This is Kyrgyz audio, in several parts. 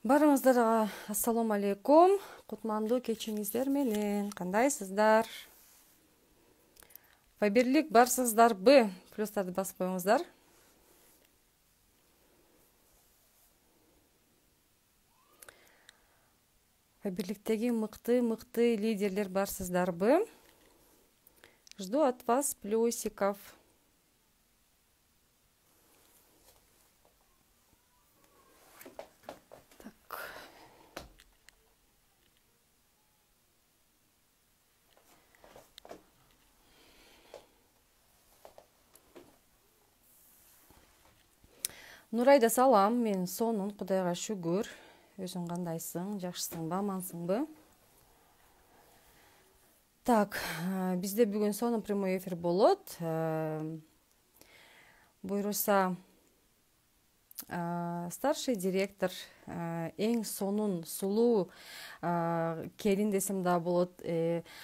Барыңыздарга ассалому алейкум. Кутмандуу кечиңиздер менен. Кандайсыздар? Файберлик барсыздарбы? Плюстарды басып коюңуздар. Файберликтеги мыкты лидерлер барсыздарбы? Жду от вас плюсиков. Нурайда салам, мен сонун, Кудайга шүгүр. Өзүң кандайсың, жакшысыңбы, амансыңбы? Так, бизде бүгүн сонун прямой эфир болот. Буйруса старший директор, эң сонун сулуу келин десем дагы болот,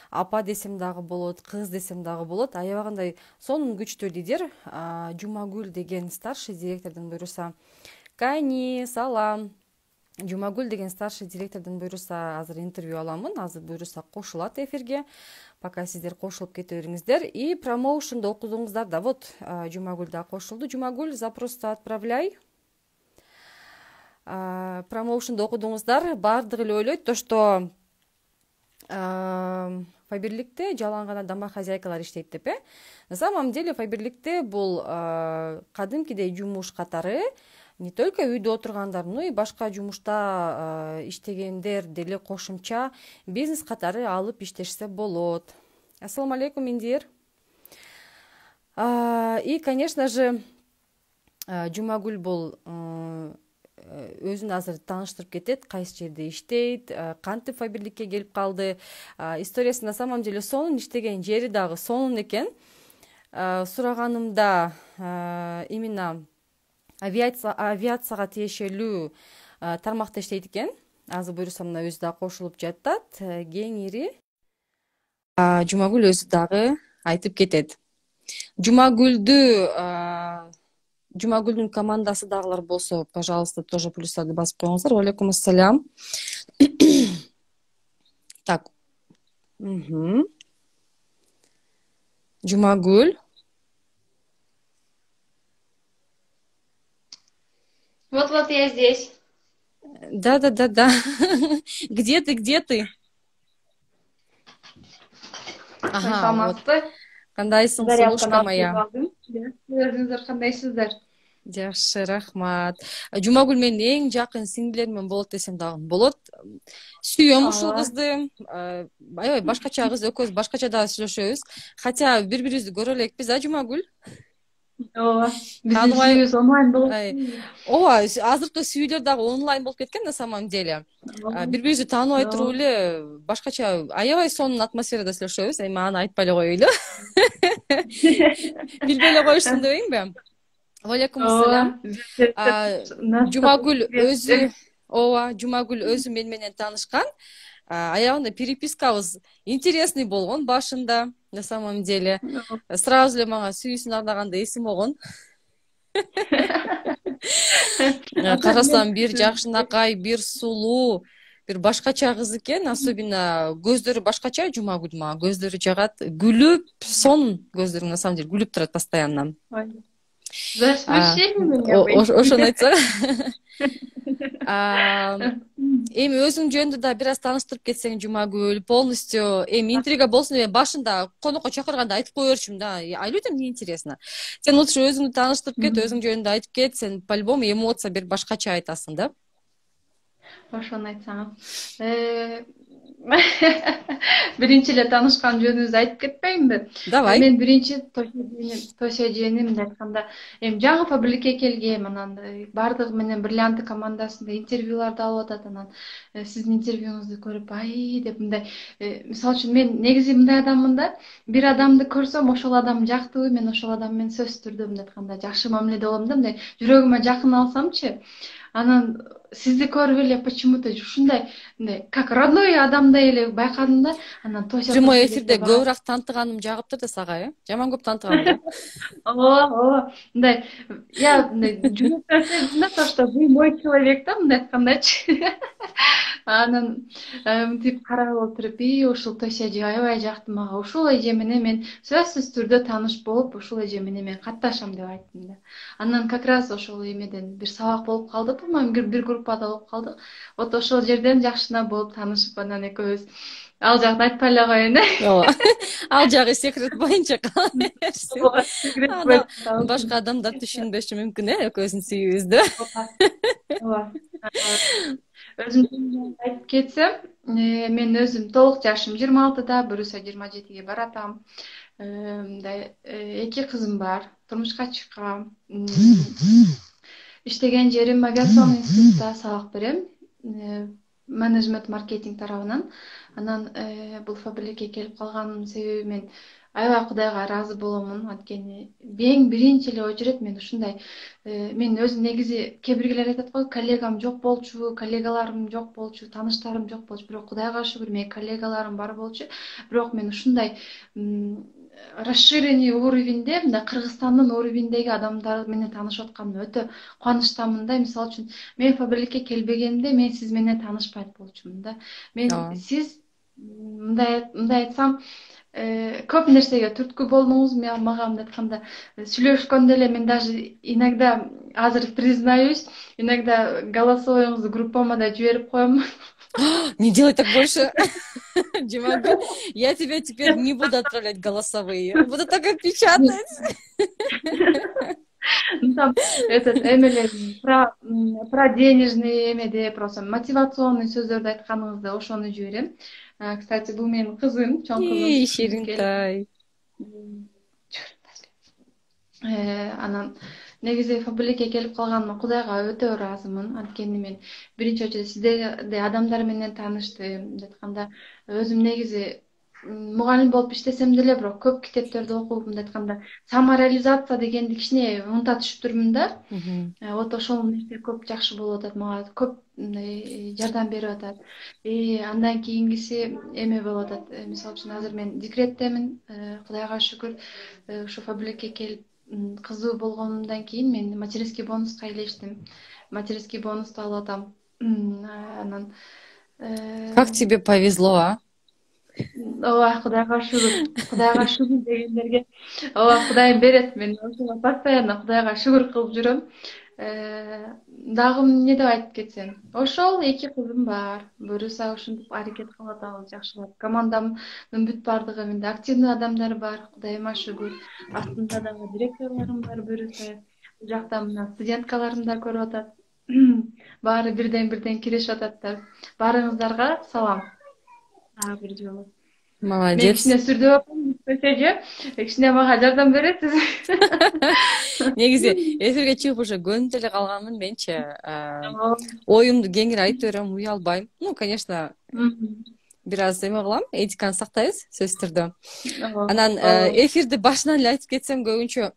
апа десем дагы болот, кыз десем дагы болот. Аябагандай сонун күчтүү лидер Жумагүл деген старший директордун буйруса. Кайни, салам. Жумагүл деген старший директордун буйруса азыр интервью аламын. Азыр буйруса кошулат эфирге. Пока сиздер кошулуп кете бериңиздер. И промоушнду окудуңуздар да. Вот Жумагүл да кошулду. Жумагүл, запросто отправляй. Промоушнду окудуңуздар. Баардыгы эле ойлойт то, что Файберликте жалаң гана домохозяйкалар иштейт деп. На самом деле Файберликте бул кадимкидей жумуш катары не только үйдө отургандар, но и башка жумушта иштегендер деле кошумча бизнес катары алып иштешсе болот. Ассаламу алейкум, Индир. И, конечно же, Жумагүл бул өзүн азыр тааныштырып кетет, кайсы жерде иштейт, кантип Файберликке келип калды. Историясы на самом деле сонун, иштеген жери дагы сонун экен. Сураганымда именно авиацияга тиешелүү тармакта иштейт экен. Азыр буйруса мына өзү да кошулуп жатат. Кеңири Жумагүл өзү дагы айтып кетет. Жумагүлдүн командасы дагылар болсо, пожалуйста, тоже плюстарды басып коюңуздар. Алейкум ассалам. Так. Жумагүл. Вот я здесь. Да. Где ты? Ага, вот. Кандайсың, солушка моя. Өзүңүздөр кандайсыздар? Жакшы, рахмат. Жумагүл менин эң жакын сиңдилеримден болот десем дагы болот. Сүйөм ушул кызды. Аябай башкача кыз, экөөбүз башкача дагы сүйлөшөбүз. Хотя бири-бирибизди көрө элекпиз, Жумагүл? Ооба. Биздин сүйүүбүз онлайн болот. Ооба, азыркы сүйүүлөр дагы онлайн болуп кеткен на самом деле. Бири-бирибизди тааныбай туруп эле башкача аябай сонун атмосферада сүйлөшөбүз. Эми аны айтпай эле коеюлу. Билбей эле коюшсуң дебейинби? Алейкум ассалам. Жумагүл өзү менен таанышкан. Аябында перепискабыз интересный болгон башында, на самом деле. Сразу эле мага сүйүүсүн арнаганда эсим болгон. Карасам, бир жакшынакай, бир сулуу, бир башкача кыз экен. Особенно көздөрү башкача. Жумагүл мага көздөрү жагат. Күлүп, сонун көздөрү, на самом деле, күлүп турат постоянно. Ошону айтсак. Эми өзүң жөнүндө да бир аз тааныштырып кетсең, Жумагүл, полностью эми интрига болсун деп башында конокко чакырганда айтып кое берчүмүн да. А людям не интересно. Сен лучше өзүңдү тааныштырып кет, өзүң жөнүндө айтып кет. Сен по-любому эмоция бир башкача айтасың да. Ошону айтсаң. Биринчи эле таанышкан жөнүбүздү айтып кетпейинби? Давай. Мен биринчи тоше жээним айтканда, эми жаңы Файберликке келгем, анан баардыгы менен бриллианты командасында интервьюларды алып атат, анан сиздин интервьюңузду көрүп, ай деп мындай, мисалы үчүн мен негизи мындай адаммын да, бир адамды көрсөм, ошол адам жактуу, мен ошол адам менен сөзсүз түрдө мындай айтканда жакшы мамиледе болом да, мындай жүрөгүмө жакын алсамчы. Анан сизди көрүп эле почему-то ушундай мындай как родной адамдай эле байкадым да. Анан Тося Прямой элестеп эфирде көбүрөөк таанытыганым жагыптыр да сага, жаман көп таанытыгам го. ооба мындай я мындай жүрөктөн сездим да, то что вы мой человек да, мындай айткандачы. Анан мынтип карап отуруп, ушул Тося эже аябай жакты мага. Ушул эже менен мен сөзсүз түрдө тааныш болуп, ушул эже менен мен катташам деп айттым да. Анан как раз ошол эмеден бир сабак болуп калды, по-моему, бир группада болуп калдык. Вот ошол жерден жакшына болуп таанышып, анан экөөбүз ал жагын айтпай эле коеюн Ооба. Ал жагы секрет боюнча кала берсин. ооба секрет Ана башка адамдар түшүнбөшү мүмкүн экөөбүздүн сүйүүбүздү. ооба өзүм жөнүндө айтып кетсем, мен өзүм толук жашым 26-да, буюрса 27-ге баратам. Мындай эки кызым бар, турмушка чыккам. Иштеген жерим авиационный институтта сабак берем. Менеджмент маркетинг тарабынан. Анан бул фабрикке келип калганымдын себеби мен аябай Кудайга ыраазы боломун. Анткени эң биринчи эле очередь мен ушундай мен өзүм негизи кээ биргилер айтат го, коллегам жок болчу, коллегаларым жок болчу, тааныштарым жок болчу. Бирок Кудайга шүгүр менин коллегаларым бар болчу. Бирок мен ушундай расширенный уровеньде, мындай Кыргызстандын уровеньдеги адамдар менен таанышып атканыма өтө кубанычтамын да. Мисалы үчүн мен фабрикке келбегенде мен сиз менен таанышпайт болчумун да. Мен сиз мындай айтсам көп нерсеге түрткү болдуңуз мага. Мындай айтканда сүйлөшкөндө эле мен даже иногда, азыр признаюсь, иногда голосовойңузду группама да жиберип коем. Не делай так больше. Димагуль, я тебя теперь не буду отправлять голосовые. Буду только печатать. Там этот эмелер про денежный эмеде просто мотивационный сөздөрдү айтканыңызда ошону жиберем. Кстати, бул менин кызым, чоң кызым. Ширинтай. Анан негизи фабрикке келип калганыма Кудайга өтө ыраазымын. Анткени мен биринчи очередь сиздердей адамдар менен тааныштым. Айтканда өзүм негизи мугалим болуп иштесем деле, бирок көп китептерди окуп, мындай айтканда самореализация дегенди кичине унута түшүптүрмүн да. Вот ошол нерсе көп жакшы болуп атат мага, көп жардам берип атат. Андан кийингиси эме болуп атат. Мисалы үчүн азыр мен декреттемин. Кудайга шүгүр, ушу фабрикке келип кызуу болгондон кийин мен материнский бонуска ээлештим. Материнский бонусту алып атам. Анан Как тебе повезло, а? ооба, Кудайга шүгүр дегендерге ооба Кудай берет. Мен ошого постоянно Кудайга шүгүр кылып жүрөм. Дагы эмне деп айтып кетсем, ошол эки кызым бар. Буюрса ушинтип аракет кылып атабыз жакшылап. Командамдын бүт бардыгы менде активный адамдар бар, Кудайыма шүгүр. Астымда дагы директорлорум бар, буюрса бул жакта мына студенткаларым да көрүп атат. Баары бирден киришип ататтар. Баарыңыздарга салам. Бир жолу. Мен Молодец. кичине сүрдөп атам, көчөжө. Кичине мага жардам бересиз. Негизи эфирге чыгып уже көнүп эле калганмын менчи. Оюмду кеңири айтып берем, уялбайм. Ну, конечно, бир аз эме кылам, этиканы сактайбыз сөзсүз түрдө. Анан эфирди башынан эле айтып кетсем, көбүнчө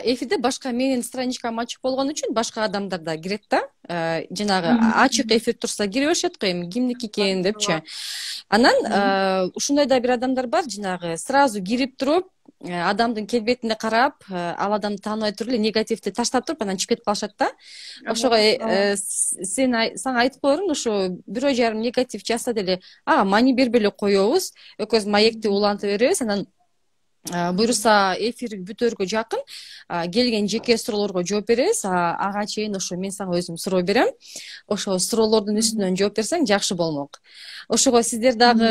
эфирде башка менин страничкам ачык болгон үчүн башка адамдар да кирет да. Жанагы ачык эфир турса кире беришет го, эми кимдики экен депчи. Анан ушундай да бир адамдар бар, жанагы сразу кирип туруп, адамдын келбетине карап, ал адамды тааныбай туруп эле негативди таштап туруп анан чыгып кетип калышат да. Ошого сага айтып коермун, ушу 1,5 негатив жазса деле, ага маани бербей эле коебуз, экөөбүз маекти улантып беребиз. Анан буюрса эфир бүтөргө жакын келген жеке суроолорго жооп беребиз. Ага чейин ошо мен сага өзүм суроо берем. Ошо суроолордун үстүнөн жооп берсең жакшы болмок. Ошого сиздер дагы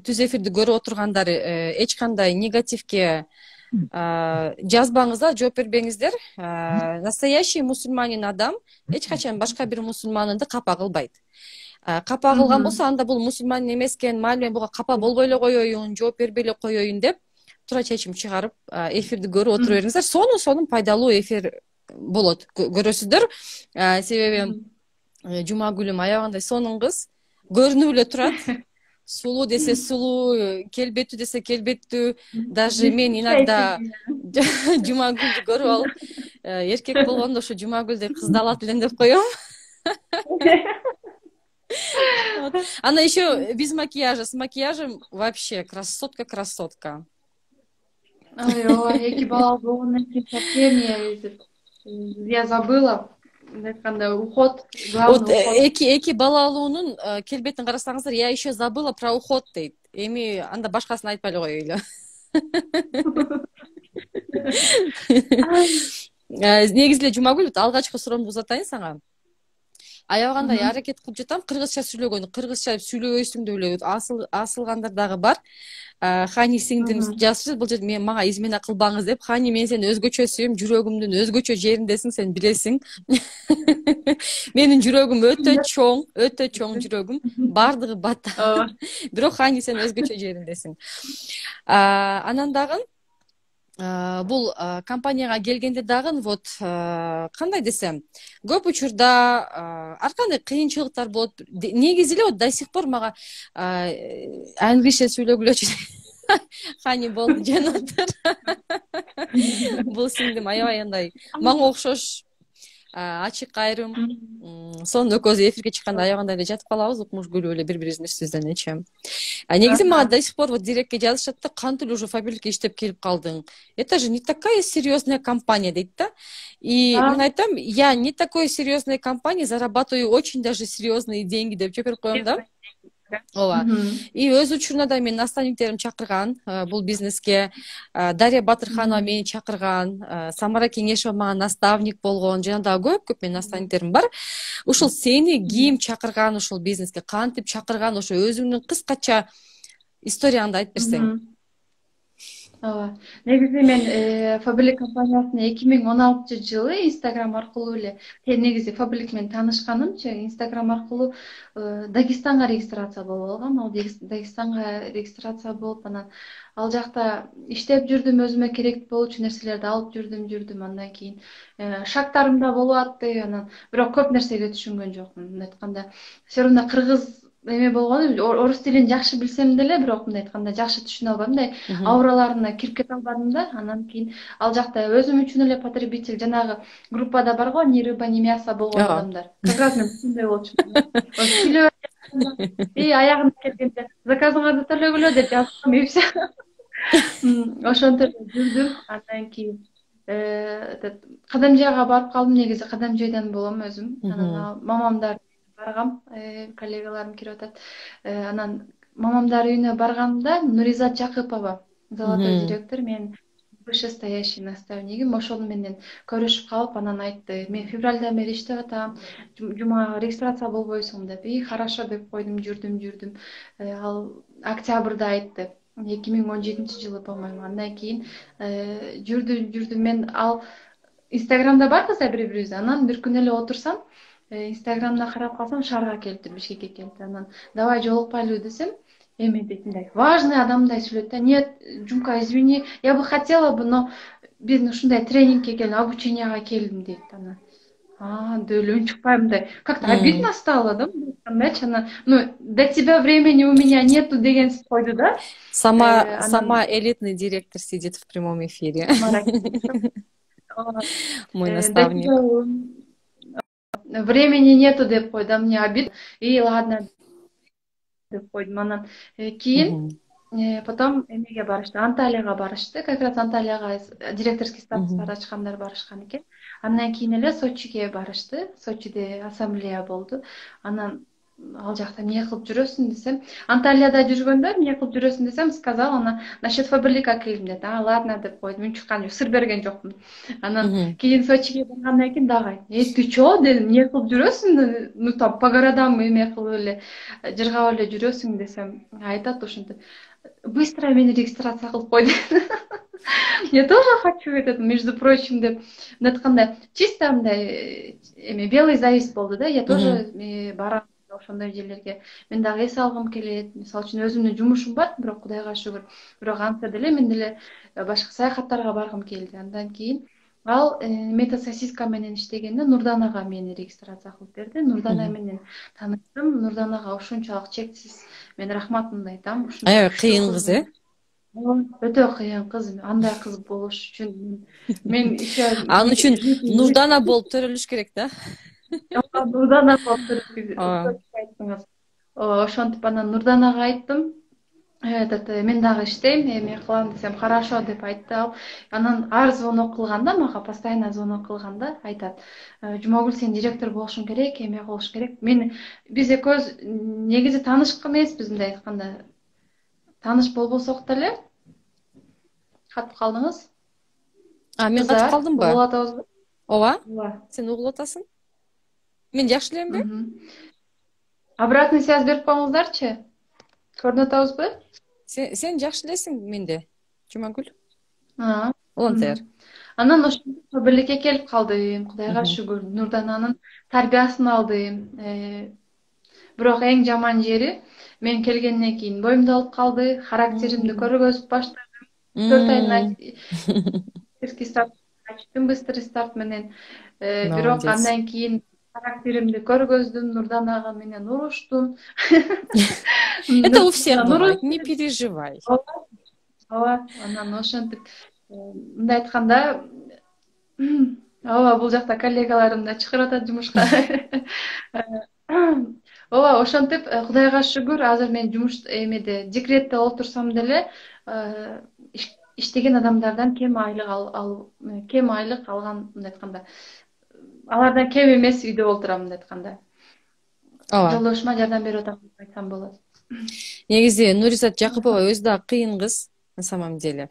түз эфирди көрүп отургандар эч кандай негативге жазбаңыздар, жооп бербеңиздер. Настоящий мусульманин адам эч качан башка бир мусульманды капа кылбайт. Капа кылган болсо, анда бул мусульман эмес экен, майли мен буга капа болбой эле коеюн, жооп бербей эле коеюн деп туура чечим чыгарып эфирди көрүп отура бериңиздер. Сонун пайдалуу эфир болот, көрөсүздөр. Себеби Жумагүлүм аябагандай сонун кыз, көрүнүп эле турат. сулуу десе сулуу, келбеттүү десе келбеттүү. Даже мен Мистерчи иногда айтты. Жумагүлдү көрүп алып, эркек болгондо ушу Жумагүлдөй кызды алат элем деп коем. Вот. Она еще без макияжа, с макияжем вообще красотка, красотка. Ой, ой, эки бала болгондон кийин совсем я забыла. Айтканда уход, Вот главный уход. эки бала алуунун келбетин карасаңыздар, я еще забыла про уход дейт. Эми анда башкасын айтпай эле коелу. Негизи эле Жумагүл, алгачкы суроомду узатайын сага. Аябагандай аракет кылып жатам кыргызча сүйлөгөнү, кыргызча сүйлөбөйсүң деп эле асылгандар дагы бар. Хани сиңдим жазып, бул жерде мага измена кылбаңыз деп. Хани, мен сени өзгөчө сүйөм, жүрөгүмдүн өзгөчө жериндесиң, сен билесиң. Менин жүрөгүм өтө чоң жүрөгүм, бардыгы бата. Бирок Хани, сен өзгөчө жериндесиң. Анан дагы бул компанияга келгенде дагы вот кандай десем, көп учурда ар кандай кыйынчылыктар болот. Негизи эле вот до сих пор мага англисче сүйлөгүлөчү Хани болду, жанатыр. Бул сиңдим аябай андай мага окшош, ачык айрым. Сонун экөөбүз эфирге чыкканда аябагандай эле жатып калабыз, укмуш күлүп эле бири бирибиздин үстүбүздөн. Негизи мага до сих пор вот директке жазышат да, кантип эле уже фабрикке иштеп келип калдың? Это же не такая серьезная компания дейт да. И мен айтам, я не такой серьезной компании, зарабатываю очень даже серьезные деньги деп жооп берип коем да. Ооба. И өз учуруна да мен наставниктерим чакырган бул бизнеске. Дарья Батырханова мени чакырган, Самара Кеңешова мага наставник болгон, жана дагы көп менин наставниктерим бар. Ушул сени ким чакырган ушул бизнеске, кантип чакырган, ошо өзүңдүн кыскача историяңды айтып берсең. Ооба. Негизи мен Фабрик компаниясына 2016-жылы Instagram аркылуу эле, негизи Фабрик менен таанышканымчы Instagram аркылуу Дагестанга регистрация болуп алгам. Ал Дагестанга регистрация болуп, анан ал жакта иштеп жүрдүм, өзүмө керек болчу нерселерди алып жүрдүм. Андан кийин шагтарым да болуп атты, анан бирок көп нерсеге түшүнгөн жокмун. Мындай айтканда, все равно кыргыз эме болгону, орус тилин жакшы билсем деле, бирок мындай айтканда жакшы түшүнө албадым, мындай аураларына кирип кете албадым да. Анан кийин ал жакта өзүм үчүн эле потребитель, жанагы группада бар го, ни рыба, ни мясо болгон адамдар. Как раз мен ушундай болчумун. Аягына келгенде заказыңарды төлөгүлө деп жаздым, и все. Ошентип жүрдүм. Андан кийин Кадамжайга барып калдым. Негизи Кадамжайдан болом өзүм. Анан мамамдар баргам, коллегаларым кирип атат. Анан мамамдар үйүнө барганда Нуризат Жакыпова, золотой директор, мен вышестоящий наставнигим, ошол менен көрүшүп калып, анан айтты, мен февралдан бери иштеп атам, жума регистрация болбойсуң деп. Хорошо деп койдум, жүрдүм. Ал октябрда айтты. 2017-жылы по-моему. Андан кийин жүрдүм мен. Ал Инстаграмда барбыз да бири-бирибизде. Анан бир күн эле отурсам, Инстаграмда карап калсам, шаарга келди, Бишкекке келди. Анан давай жолукпайлы десем, эми дейт, мындай важный адамдай сүйлөйт да. Нет, Жумка, извини, я бы хотела бы, но биздин ушундай тренингке келдим, обученияга келдим дейт. Анан деп эле унчукпай мындай как-то обидно стало, да, мындайчы. Анан, ну, до тебя времени у меня нету деген койду да. Сама элитный директор сидит в прямом эфире. Мой наставник. Времени нету деп койду, мне обидно. И ладно деп койдум. Анан кийин потом эмеге барышты, Анталияга барышты. Как раз Анталияга директорский статустарды ачкандар барышкан экен. Андан кийин эле Сочиге барышты. Сочиде ассамблея болду. Анан ал жакта эмне кылып жүрөсүң десем, Анталияда жүргөндө эмне кылып жүрөсүң десем, сказал, она насчет Фабрика келдим деди. Ладно деп койдум, унчуккан жок, сыр берген жокмун. Анан кийин Сочиге баргандан кийин дагы ты чё дедим, эмне кылып жүрөсүң, ну там по городам эме кылып эле жыргап эле жүрөсүң десем, айтат ушинтип, быстро мени регистрация кылып кой деди. Я тоже хочу этот, между прочим, деп айтканда, чисто мындай эме белый зависть болду да. Я тоже барам ошондой жерлерге. Мен дагы эс алгым келет. Мисалы үчүн өзүмдүн жумушум бар, бирок Кудайга шүгүр. Бирок антса деле мен деле башка саякаттарга баргым келди. Андан кийин ал метасосиска менен иштегенде Нурдан ага мени регистрация кылып берди. Нурдан ага менен тааныштым. Нурдан ага ушунчалык чексиз мен рахматымды айтам ушундай аябай күчтүү кыйын кыз кыз, өтө кыйын кыз андай кыз болуш үчүн мен еще Анын үчүн Нурдана болуп төрөлүш керек да. Нурдана болуп Ооба. айттыңыз. Ошентип анан Нурданага айттым. Этот мен дагы иштейм, эме кылам десем хорошо деп айтты ал. Анан ар звонок кылганда мага постоянно звонок кылганда айтат: Жумагүл, сен директор болушуң керек, эме кылыш керек. Биз экөөбүз негизи тааныш эмеспиз, мындай айтканда. Тааныш болбосок деле катып калдыңыз. Мен катып Кыздар, калдымбы? угуп атабызбы? Ооба. Ооба. Сен угулуп атасың? Мен жакшы эленби? Обратный связь берип коюңуздарчы. Көрүнүп атабызбы? Сен жакшы элесиң менде, Жумагүл. А. Улантер. Анан ошентип бирликке келип калдым. Кудайга шүгүр. Нурдананын тарбиясын алдым. Бирок эң жаман жери мен келгенден кийин боюмду алып калды, характеримди көргөзүп баштады. 4 айдын старт, быстрый старт менен. Бирок Молодец. андан кийин характеримди көргөздүм, Нурданага менен уруштум. Это у всех бывает, не переживай. Ооба, анан ошентип мындай айтканда, ооба, бул жакта коллегаларым да чакырып атат жумушка. Ооба, ошентип Кудайга шүгүр, азыр мен жумуш эмеде декретте отурсам деле иштеген адамдардан кем айлык алган, мындай айтканда, алардан кем эмес үйдө отурам, мындай айтканда. Ооба. Жолдошума жардам берип атам деп айтсам болот. Негизи Нуризат Жакыпова өзү да кыйын кыз, на самом деле.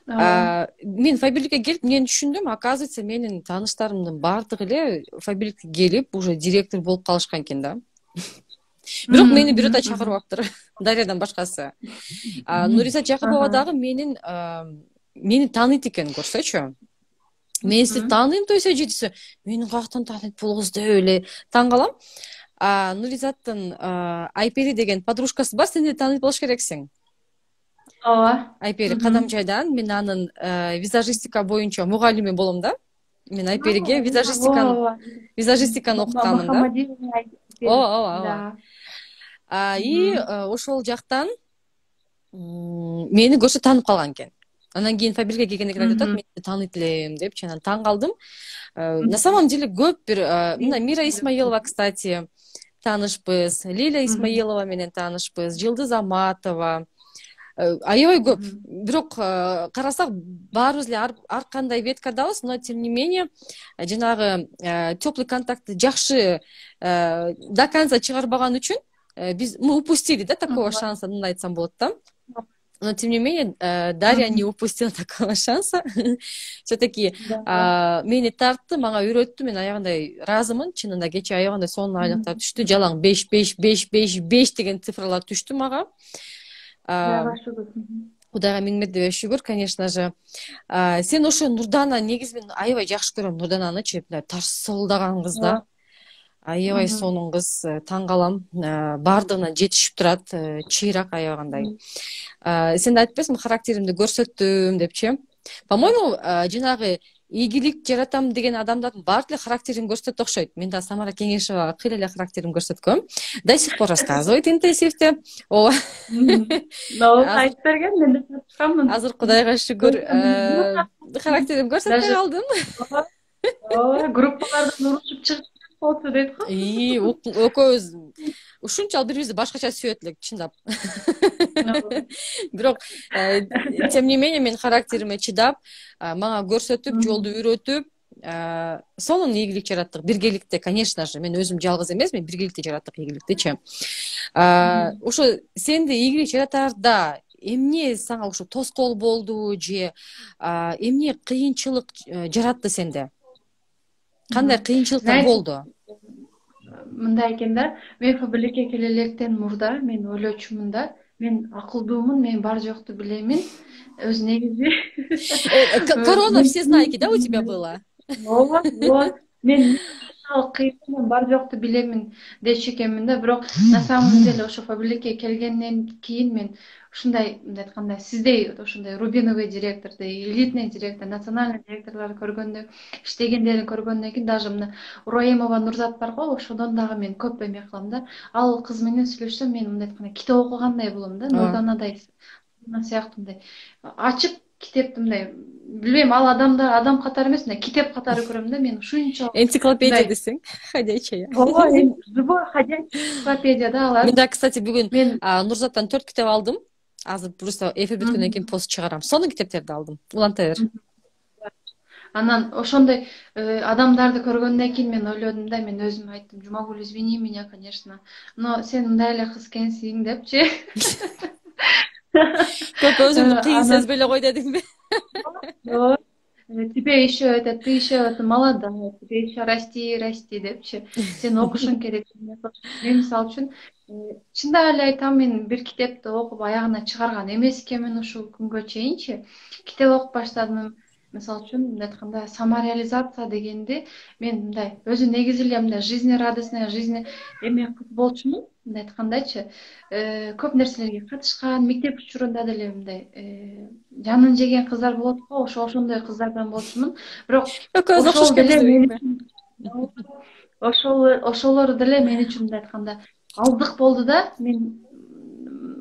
Мен Фаберликке келип эмнени түшүндүм, оказывается, менин тааныштарымдын баардыгы эле Фаберликке келип уже директор болуп калышкан экен да. Бирок мени бирөөтө чакырбаптыр, Дарьядан башкасы. Нуризат Жакыпова дагы мени тааныйт экен, көрсөчү. Мен сизди тааныйм десе жетсе, мени каяктан тааныйт бул кыз деп эле таң калам. Нуризаттын Айпери деген подружкасы бар, сен де тааныйт болуш керексиң. Ооба. Айпери Кадамжайдан, мен анын визажистика боюнча мугалими болом да. Мен Айпериге визажистиканы окутканым да. Ооба. И ошол жактан мени көрсө таанып калган экен. Анан кийин Фаберликке келгенде айтат, мен тааныйт элем деп, анан таң калдым. На самом деле көп бир мына Мира Исмаилова, кстати, таанышпыз, Лиля Исмаилова менен таанышпыз, Жылдыз Аматова. Аябай көп. Бирок карасак баарыбыз эле ар кандай веткадабыз, но тем не менее жанагы теплый контактты жакшы до конца чыгарбаган үчүн мы упустили, да, такого шанса, мындай айтсам болот да. Но тем не менее Дарья не упустила такого шанса. Все-таки мени тартты, мага үйрөттү, мен аягында ыраазымын. Чынында кечээ аягында сонун айлыктар түштү, жалаң 5 деген цифралар түштү мага. Кудайга миң мирдебей шүгүр, конечно же. Сен ошо Нурдана, негизи мен аябай жакшы көрөм Нурдананычы, тарсылдаган кыз да. Аябай сонун кыз, таң калам. Бардыгына жетишип турат, чыйрак аябагандай. Сен да айтпайсыңбы, характеримди көрсөттүм депчи. По-моему, жанагы ийгилик жаратам деген адамдардын баардык эле характерин көрсөтөт окшойт. Мен да Самара Кеңешова кыйла эле характерин көрсөткөм. До сих пор рассказывает интенсивде. Ооба. Айтып берген, мен да татканмын. Азыр Кудайга шүгүр, характерим көрсөтпөй калдым. Ооба, группалардан урушуп чыгып болчу дейт го. Экөөбүз ушунчалык бири бирибизди башкача сүйөт элек, чындап. Бирок тем не менее мен характериме чыдап, мага көрсөтүп, жолду үйрөтүп, сонун ийгилик жараттык. Биргеликте, конечно же, мен өзүм жалгыз эмесмин, биргеликте жараттык ийгиликтичи. Ошо сенде ийгилик жаратаарда эмне сага ошо тоскоол болду же эмне кыйынчылык жаратты сенде? Кандай кыйынчылыктар болду? Мындай экен да, мен Фаберликке келе электен мурда мен ойлочумун да, мен акылдуумун, мен бар жокту билемин. Өз негизи корона, все знаки, да, у тебя было? Ооба. Мен кыйын бар жокту билемин дечү экенмин да, бирок на самом деле ошо Фаберликке келгенден кийин мен ушундай мындай айтканда сиздей ошондой рубиновый директордой, элитный директор, национальный директорлорду көргөндө, иштегендерин көргөндөн кийин даже мына Ураимова Нурзат бар го, ошодон дагы мен көп эме кылам да. Ал кыз менен сүйлөшсөм мен мындай айтканда китеп окугандай болом да, ооба. Нурданадай сыяктуу мындай ачып китепти мындай билбейм, ал адам катары эмес, мындай китеп катары көрөм да. Мен ушунчалык Энциклопедия мындай десең, ходячая. ооба, живой ходячий энциклопедия да алар. Мен да, кстати, бүгүн Мен Нурзаттан 4 китеп алдым. Азыр просто эфир бүткөндөн кийин пост чыгарам. Сонун китептерди алдым. Уланта бер. анан ошондой адамдарды көргөндөн кийин мен ойлодум да, мен өзүм айттым, Жумагүл, извини меня, конечно, но сен мындай эле кыз экенсиң депчи. Көп өзүңдү кыйын Анан сезбей эле кой дедиңби? ооба, тебе еще это, ты еще это молода, тебе еще расти, расти депчи. Сен окушуң керек. Мен мисалы үчүн чындап эле айтам, мен бир китепти окуп аягына чыгарган эмес экенмин ушул күнгө чейинчи. Китеп окуп баштадым. Мисалы үчүн мындай айтканда самореализация дегенди мен мындай өзү негизи эле мындай жизнерадостный, жизнь эме кыз болчумун. Мындай айткандачы, көп нерселерге катышкан, мектеп учурунда деле мындай жанын жеген кыздар болот го, ошондой кыздардан болчумун. Бирок Экөөбүз окшош ошол экенбиз деле мен дебейинби? үчүн ошолор деле мен үчүн мындай айтканда аздык болду да. Мен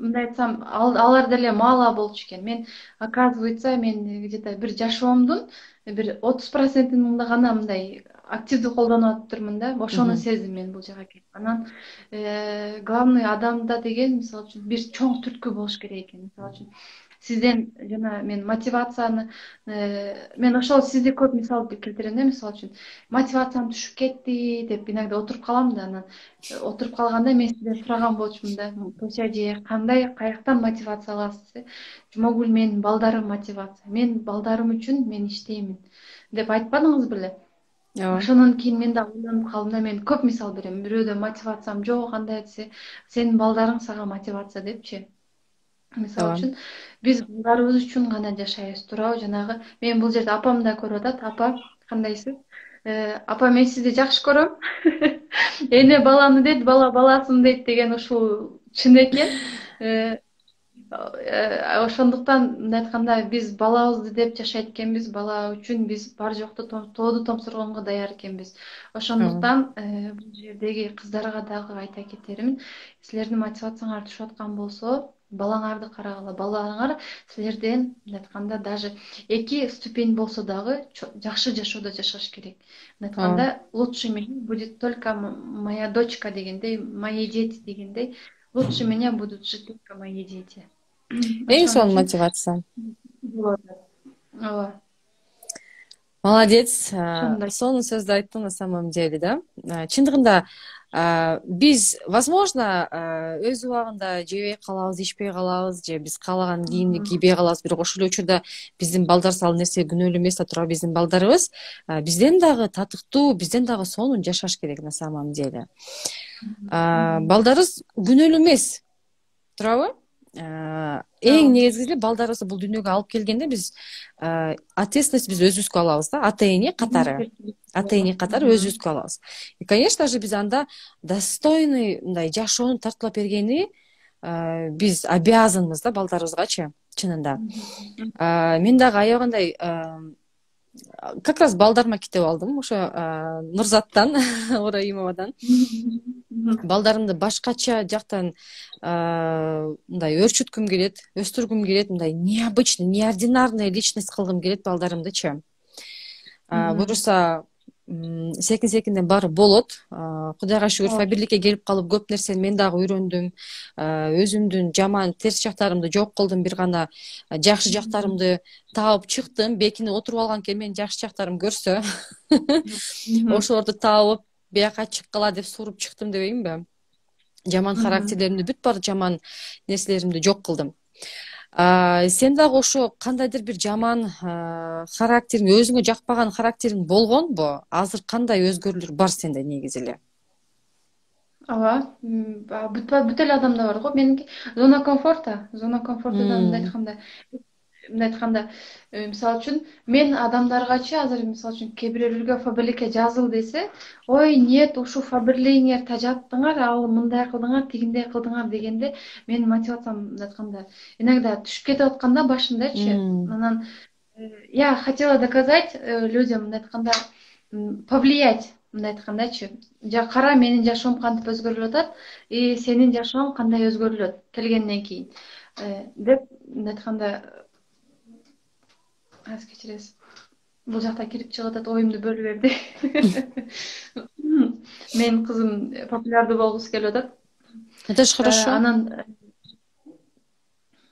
мындай айтсам, алар деле мало болчу экен. Мен оказывается, мен где-то бир жашоомдун бир 30% гана мындай активдүү колдонуп атыптырмын да. Ошону сездим мен бул жака келип. Анан главный адамда деген мисалы үчүн бир чоң түрткү болуш керек экен. Мисалы үчүн сизден жана мен мотивацияны мен ошол сизди көп мисал келтирем да. Мисалы үчүн мотивациям түшүп кетти деп иногда отуруп калам да. Анан отуруп калганда мен сизден сураган болчумун да, Тося эже, кандай, каяктан мотивация аласыз? Жумагүл, менин балдарым мотивация. Мен балдарым үчүн мен иштеймин деп айтпадыңыз беле? Ооба. Ошондон кийин мен да ойлонуп калдым да, мен көп мисал берем. Бирөөдө мотивациям жок, андай десе, сенин балдарың сага мотивация депчи. Мисалы Ооба. үчүн биз балдарыбыз үчүн гана жашайбыз, туурабы? Жанагы мен бул жерде апам да көрүп атат. Апа, кандайсыз? Апа, мен сизди жакшы көрөм. Эне баланы дейт, бала баласын дейт деген ушул чын экен. Ошондуктан мындай айтканда биз балабызды деп жашайт экенбиз, бала үчүн биз бар жокту тоодо томсургонго даяр экенбиз. Ооба. Ошондуктан бул жердеги кыздарга дагы айта кетерим, силердин мотивацияңар түшүп аткан болсо, балаңарды карагыла. Балаңар силерден мындай айтканда даже 2 ступень болсо дагы жакшы жашоодо жашаш керек. Мындай Ооба. айтканда лучше меня будет только моя дочка дегендей, мои дети дегендей, лучше меня будут жить только мои дети. Эң Ошон сонун үчүн мотивация. болот. Ооба, Молодец. ошондой. Сонун сөздү айттың на самом деле, да. Чындыгында биз, возможно, өз убагында жебей калабыз, ичпей калабыз, же биз каалаган кийимди кийбей калабыз. Бирок ошол эле учурда биздин балдар ал нерсе күнөөлүү эмес да, туура, биздин балдарыбыз бизден дагы татыктуу, бизден дагы сонун жашаш керек на самом деле. Балдарыбыз күнөөлүү эмес, туурабы? Эң негизгиси эле балдарыбызды бул дүйнөгө алып келгенде биз ответственность биз өзүбүзгө алабыз да, ата эне катары өзүбүзгө алабыз. И, конечно же, биз анда достойный мындай жашоону тартуулап бергени биз обязанбыз да балдарыбызгачы, чынында. Мен дагы аябагандай как раз балдарыма китеп алдым, ошо Нурзаттан, Ураимовадан. Балдарымды башкача жактан мындай өрчүткүм келет, өстүргүм келет, мындай необычный, неординарный личность кылгым келет балдарымдычы. Буюрса секин-секинден баары болот. Кудайга шүгүр, фабирликке келип калып көп нерсени мен дагы үйрөндүм. Өзүмдүн жаман, терс жактарымды жок кылдым, бир гана жакшы жактарымды таап чыктым. Бекинип отуруп алган экен, менин жакшы жактарым көрсө. Ошолорду таап бияка чыккыла деп суруп чыктым дебейинби? Жаман характерлеримди, бүт бар жаман нерселеримди жок кылдым. Сен дагы ошо кандайдыр бир жаман характериң, өзүңө жакпаган характериң болгонбу? Азыр кандай өзгөрүүлөр бар сенде негизи эле? Ооба, бүт эле адамда бар го. Меники зона комфорта, мындай айтканда мындай айтканда, мисалы үчүн мен адамдаргачы азыр мисалы үчүн кээ бирөөлөргө фабриликке жазыл десе, ой нет, ушул фабрилиңер тажаттыңар, ал мындай кылдыңар, тигиндей кылдыңар дегенде менин мотивациям мындай айтканда иногда түшүп кетип атканда башындачы. Анан я хотела доказать людям, мындай айтканда, повлиять, мындай айткандачы. Кара менин жашоом кантип өзгөрүлүп атат, и сенин жашооң кандай өзгөрүлөт келгенден кийин деп мындай айтканда аз кечиресиз. Бул жакта кирип чыгып атат, оюмду бөлүп берди. Менин кызым популярдуу болгусу келип атат. Это ж хорошо. Анан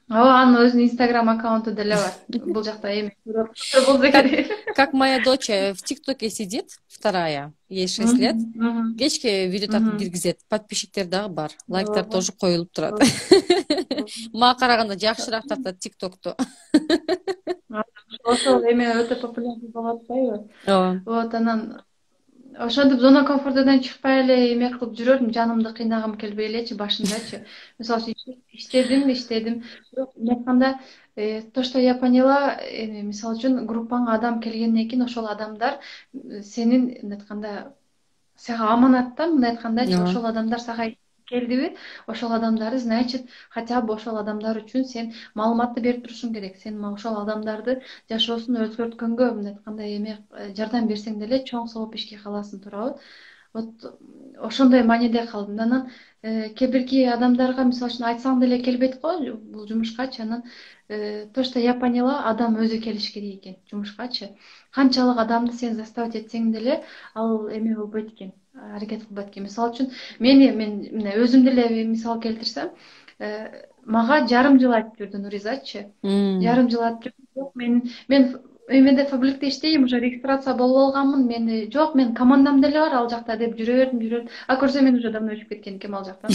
ооба, анын өзүнүн инстаграм аккаунту деле бар. Бул жакта эми болсо керек. Как моя дочь в ТикТоке сидит, вторая, ей 6 лет, кечке видео тартып киргизет, подписчиктер дагы бар, лайктар тоже коюлуп турат. Мага караганда жакшыраак тартат ТикТокту. Ошол эми өтө популярдуу болуп атпайбы? Ооба. Вот анан ошентип зона комфортодон чыкпай эле эме кылып жүрөм, жанымды кыйнагым келбей элечи башындачы. Мисалы үчүн иштедим. Бирок мындай айтканда, то, что я поняла, мисалы үчүн группаңа адам келгенден кийин ошол адамдар сенин мындай айтканда сага аманат да, мындай айткандачы, ошол адамдар сага келдиби, ошол адамдарды, значит, хотя бы ошол адамдар үчүн сен маалыматты берип турушуң керек. Сен ошол адамдарды жашоосун өзгөрткөнгө мындай айтканда эме жардам берсең деле чоң сооп ишке каласың, туурабы? Вот ошондой мааниде калдым. Анан кээ бирки адамдарга мисалы үчүн айтсаң деле келбейт го бул жумушкачы. Анан то, что я поняла, адам өзү келиш керек экен жумушкачы. Канчалык адамды сен заставить этсең деле ал эме болбойт экен, аракет кылбайт экен. Мисалы үчүн мен мына өзүмдү эле мисал келтирсем, мага жарым жыл айтып жүрдү Нуризачы. Жарым жыл айтып жүрдү. Мен эмеде фабрикте иштейм, уже регистрация болуп алганмын. Мен жок, мен командам деле бар ал жакта деп жүрө бердим. А көрсө мен уже давно өчүп кеткен экенмин ал жактан.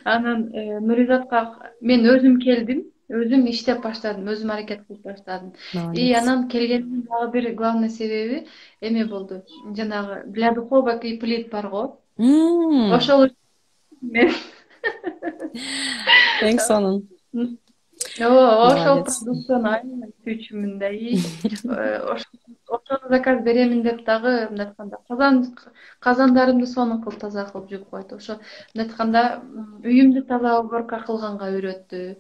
Анан Нуризатка мен өзүм келдим, өзүм иштеп баштадым, өзүм аракет кылып баштадым. И анан келгендин дагы бир главный себеби эме болду. Жанагы для духовок и плит бар го. Ошол мен Эң сонун. Ошол продукцияны айнек сүйчүмүн да. И ошону заказ беремин деп дагы мындай айтканда казандарымды сонун кылып таза кылып жууп койду. Ошо мындай айтканда үйүмдү таза уборка кылганга үйрөттү.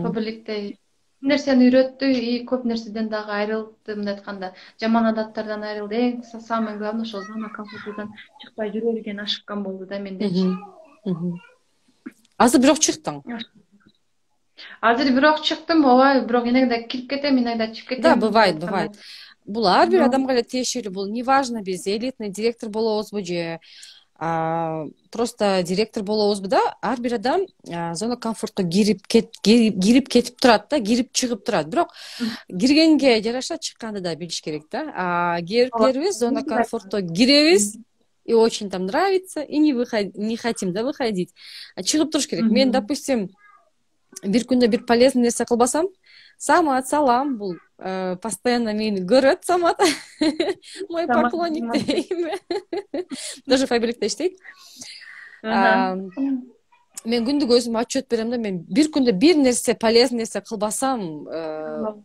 Фабрикте нерсени үйрөттү и көп нерседен дагы айрылды, мындай айтканда жаман адаттардан айрылды. Эң самый главный ошол зона комфортодон чыкпай жүрө берген ошибкам болду да мендечи. Азыр бирок чыктың. Азыр бирок чыктым, ооба, бирок иногда кирип кетем, иногда чыгып кетем. Да, бывает. Бул ар бир адамга эле тиешелүү. Бул неважно биз элитный директор болобузбу же просто директор болобузбу да, ар бир адам зона комфортко кирип кетип турат да, кирип чыгып турат. Бирок киргенге жараша чыкканды да билиш керек да. Кээбирибиз зона комфортто киребиз, и очень там нравится, и не хотим да выходить. Чыгып туруш керек. Мен, допустим, бир күндө бир полезный нерсе кылбасам, Самат, салам, бул постоянно мени көрөт, Самат. Мой поклонник дейм. Даже фабрикте иштейт. Мен күндүк өзүмө отчет берем да, мен бир күндө бир нерсе, полезный нерсе кылбасам,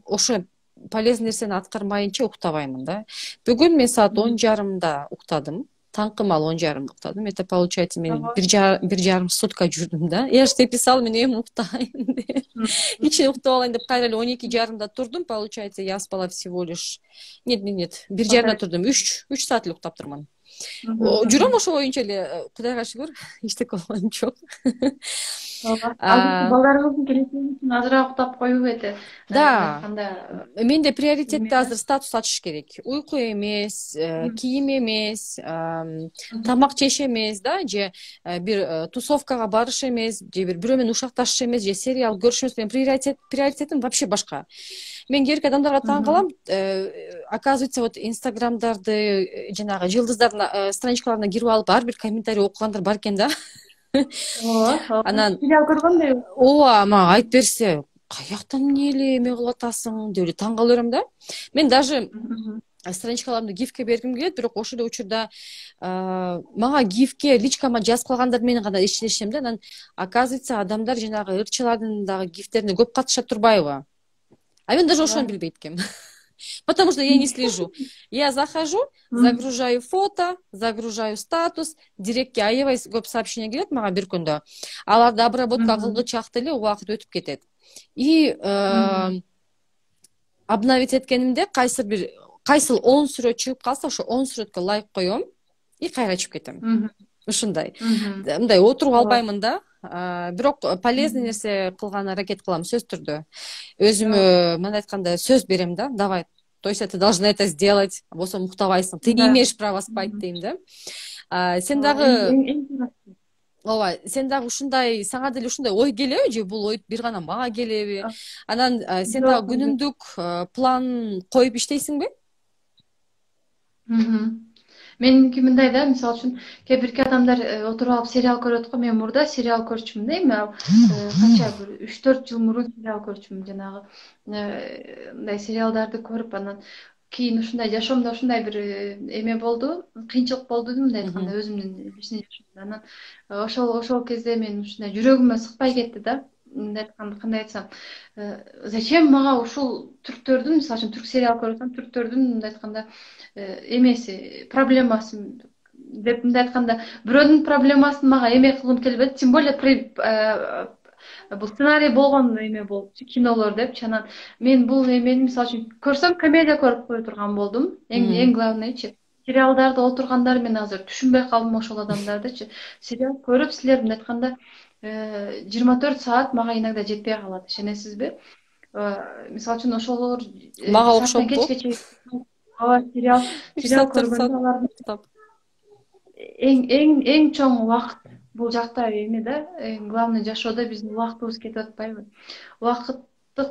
ошо полезный нерсени аткармайынча уктабаймын да. Бүгүн мен саат 10:30 уктадым. Таңкымал 10:30 уктадым. Это получается мен бир жарым сутка жүрдүм да. Я же тебе писала, мен эми уктайм деп. Кичине уктап алайын деп кайра эле 12:30 турдум. Получается, я спала всего лишь. Нет. 1:30 турдум. 3 саат эле уктап турмун. Жүрөм ошол боюнча эле, Кудайга шүгүр, эчтеке болгон жок. Балдарыңыздын келечеги үчүн азыраак уктап коюу эте. Да. Менде приоритетти азыр статус ачыш керек. Уйку эмес, кийим эмес, тамак жеш эмес, да, же бир тусовкага барыш эмес, же бирөө менен ушакташыш эмес, же сериал көрүш эмес. Менин приоритетим вообще башка. Мен кээбирки адамдарга таң калам, оказывается, вот инстаграмдарды, жанагы жылдыздардын страничкаларына кирип алып, ар бир комментарий окугандар бар экен да. Анан сериал көргөндөй. Ооба, мага айтып берсе, каяктан эмне эле эме кылып атасың деп эле таң кала берем да. Мен даже страничкаларымды гифке бергим келет, бирок ошол эле учурда мага гифке личкама жазып калгандар менен гана ишенишем да. Анан оказывается адамдар жанагы ырчылардын дагы гифтерине көп катышат турбайбы? А мен даже ошону билбейт экенмин. Потому что я не слежу. Я захожу, загружаю фото, загружаю статус, директке аябай көп сообщение келет мага бир күндө. Аларды обработка кылгычак деле убакыт өтүп кетет. И обновить эткенимде кайсыл 10 сүрөт чыгып калса, ошо 10 сүрөткө лайк коем и кайра чыгып кетем. Ушундай. Мындай отуруп албаймын да. Бирок полезный нерсе кылган аракет кылам сөз түрдө. Өзүмө мындай айтканда сөз берем да. Давай, то есть ты должна это сделать, болсо муктабайсың. Ты не имеешь права спать дейм да. Сен дагы ооба, сен дагы ушундай, сага деле ушундай ой келеби же бул ой бир гана мага келеби? Анан сен дагы күнүмдүк план коюп иштейсиңби? Меники мындай да, мисалы үчүн кээ бирки адамдар отуруп алып сериал көрөт го. Мен мурда сериал көрчүмүн да, эми канча бир 3-4 жыл мурун сериал көрчүмүн, жанагы мындай сериалдарды көрүп, анан кийин ушундай жашоомдо ушундай бир эме болду, кыйынчылык болду мындай айтканда, өзүмдүн личный жашоомдо. Анан ошол кезде мен ушундай жүрөгүмө сыкпай кетти да. Мындай айтканда, кандай айтсам, зачем мага ушул түрктөрдүн, мисалы үчүн түрк сериал көрсөм, түрктөрдүн мындай айтканда эмеси, проблемасын деп, мындай айтканда, бирөөнүн проблемасын мага эме кылгым келбеди. Тем более бул сценарий болгон эме болчу, кинолор депчи. Анан мен бул эмени мисалы үчүн көрсөм комедия көрүп кое турган болдум. Эң главныйчы сериалдарды отургандар мен азыр түшүнбөй калдым ошол адамдардычы. Сериал көрүп силер мындай айтканда 24 саат мага иногда жетпей калат, ишенесизби? Мисалы үчүн ошолор мага окшоп сериал көргөндө алардын эң чоң убакыт бул жакта эме да, главный жашоодо биздин убактыбыз кетип атпайбы? Убакытты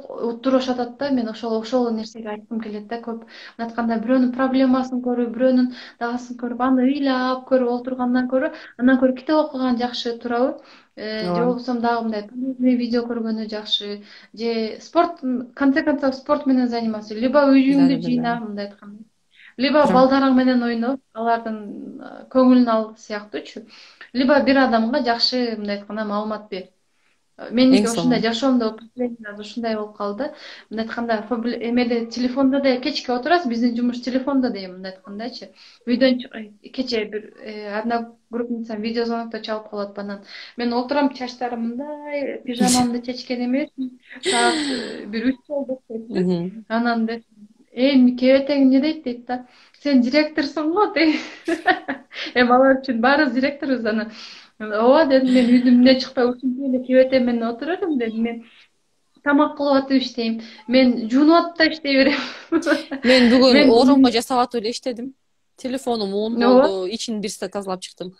уттуруп атат да. Мен ошол нерсеге айткым келет да. Көп айтканда бирөөнүн проблемасын көрүп, бирөөнүн дагысын көрүп, аны ыйлап көрүп отургандан көрө, андан көрө китеп окуган жакшы, туурабы? Же болбосо дагы мындай полезный видео көргөнү жакшы, же спорт, в конце концов спорт менен заниматься, либо үйүңдү жыйна, мындай айтканда, либо балдарың менен ойноп, алардын көңүлүн ал сыяктуучу, либо бир адамга жакшы мындай айтканда маалымат бер. Меники ушундай жашоомдо ушундай болуп калды. Мындай айтканда, эмеде телефондо да кечке отурасыз, биздин жумуш телефондо дейм, мындай айткандачы. Үйдөн кече бир одногруппница видеозвонокто чалып калат. Анан мен отурам, чачтарым мындай, пижамамды чечкен эмесмин. Саат бир 3 болду депчи. Анан кебетең эмне дейт да. Сен директорсуң го дейт. Алар үчүн баарыбыз директорбуз. Анан ооба дедим, мен үйдүн чыкпай ушинтип эле кебетем менен отурурум дедим. Мен тамак кылып атып иштейм, мен жуунуп атып да иштей берем. Мен бүгүн орунма жасап атып эле иштедим. Телефонум он болду, ичин бир тазалап чыктым.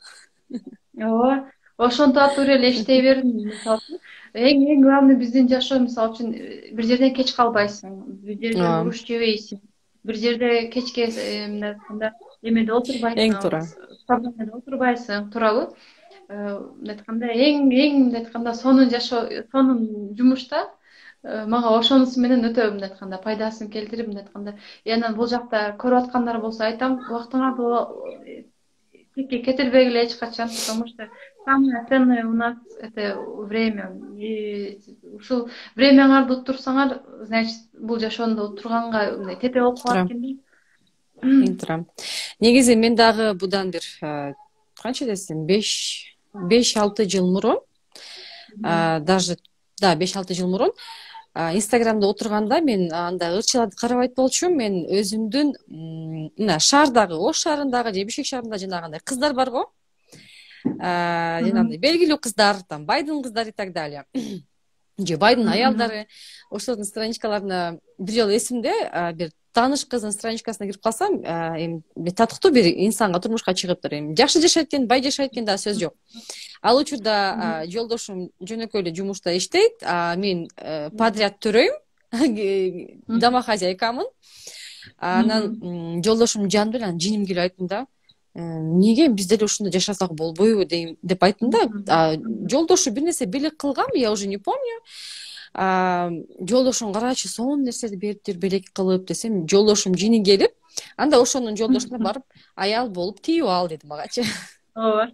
Ооба, ошентип атып эле иштей бердим. Мисалы үчүн эң главный биздин жашоо, мисалы үчүн бир жерден кеч калбайсың, бир жерде уруш жебейсиң, бир жерде кечке мындай айтканда эмеде отурбайсың, эң туура собраниеде отурбайсың, туурабы? Мындай айтканда эң мындай айтканда сонун жумушта мага ошонусу менен өтө мындай айтканда пайдасын келтирип, мындай айтканда, анан бул жакта көрүп аткандар болсо айтам, убактыңарды тикке кетирбегиле эч качан, потому что самое ценное у нас это время. Ушул времяңарды уттурсаңар, значит, бул жашоондо уттурганга мындай тете болуп калат экен. Эң туура. Негизи мен дагы будан бир канча десем, 5-6 жыл мурун, даже 5-6 жыл мурун Инстаграмда отурганда мен анда ырчыларды карабайт болчумун. Мен өзүмдүн мына шаардагы, Ош шаарындагы же Бишкек шаарында жанагындай кыздар бар го. Жанагындай белгилүү кыздар, там байдын кыздары и так далее. Же байдын аялдары. Ошолордун страничкаларына бир жолу эсимде, бир тааныш кыздын страничкасына кирип калсам, эми татыктуу бир инсанга турмушка чыгыптыр. Эми жакшы жашайт экен, бай жашайт экен да сөз жок. Ал учурда жолдошум жөнөкөй эле жумушта иштейт, мен подряд төрөйм, домохозяйкамын. Анан жолдошум жанды эле жиним келип айттым да, эмнеге биз деле ушундай жашасак болбойбу деп айттым да. Жолдошу бир нерсе белек кылганбы, я уже не помню. Жолдошум карачы сонун нерсени бериптир белек кылып десем, жолдошум жини келип, анда ошонун жолдошуна барып аял болуп тийип ал деди магачы. ооба.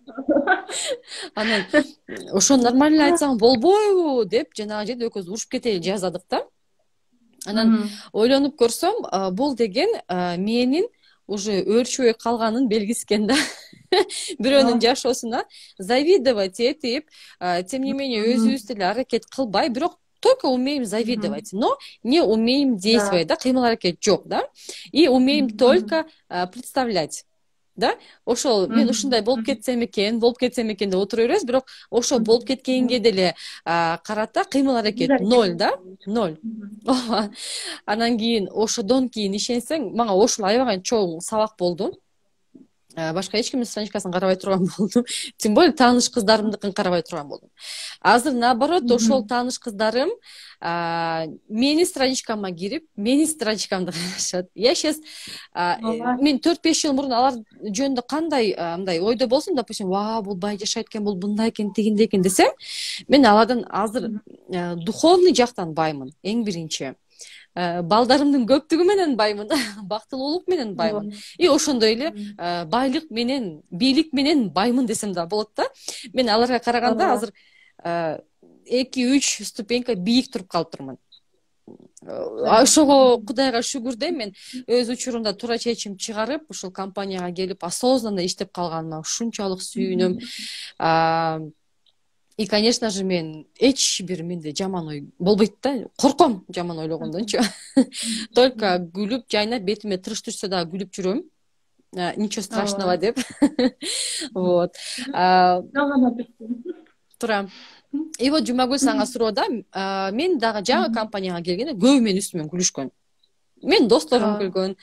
Анан ошону нормально айтсаң болбойбу деп жанагы жерде экөөбүз урушуп кетели жаздадык да. Анан ойлонуп көрсөм, бул деген менин уже өөрчүбөй калганын белгиси экен да. Бирөөнүн жашоосуна завидовать этип, тем не менее өзүбүз деле аракет кылбай, бирок только умеем завидовать, но не умеем действовать, да, кыймыл аракет жок, да, и умеем только представлять. Да, ошол мен ушундай болуп кетсем экен деп отура беребиз, бирок ошо болуп кеткенге деле карата кыймыл аракет ноль, да, ноль. Анан кийин ошодон кийин ишенсең, мага ошол аябаган чоң сабак болду. Башка эч кимдин страничкасын карабай турган болдум. Тем более тааныш кыздарымдыкын карабай турган болдум. Азыр наоборот, ошол тааныш кыздарым менин страничкама кирип, менин страничкамды карашат. Я сейчас мен 4-5 жыл мурун алар жөнүндө кандай мындай ойдо болсун, допустим, бул бай жашайт экен, бул мындай экен, тигиндей экен десем, мен алардан азыр духовный жактан баймын, эң биринчи. Балдарымдын көптүгү менен баймын, бактылуулук менен баймын. И ошондой эле байлык менен, бийлик менен баймын десем да болот да. Мен аларга караганда азыр 2-3 ступенька бийик туруп калыптырмын. Ошого Кудайга шүгүр да, мен өз учурумда туура чечим чыгарып, ушул компанияга келип осознанно иштеп калганыма ушунчалык сүйүнөм. И, конечно же, мен эч бир менде жаман ой болбойт да. Корком жаман ойлогондончу. Только күлүп, жайнап, бетиме тырыш түшсө дагы күлүп жүрөм. Ничего страшного деп. Вот. Турам. И вот Жумагүл сага суроода, мен дагы жаңы компанияга келгенде көбү менин үстүмөн күлүшкөн. Мен досторум күлгөн,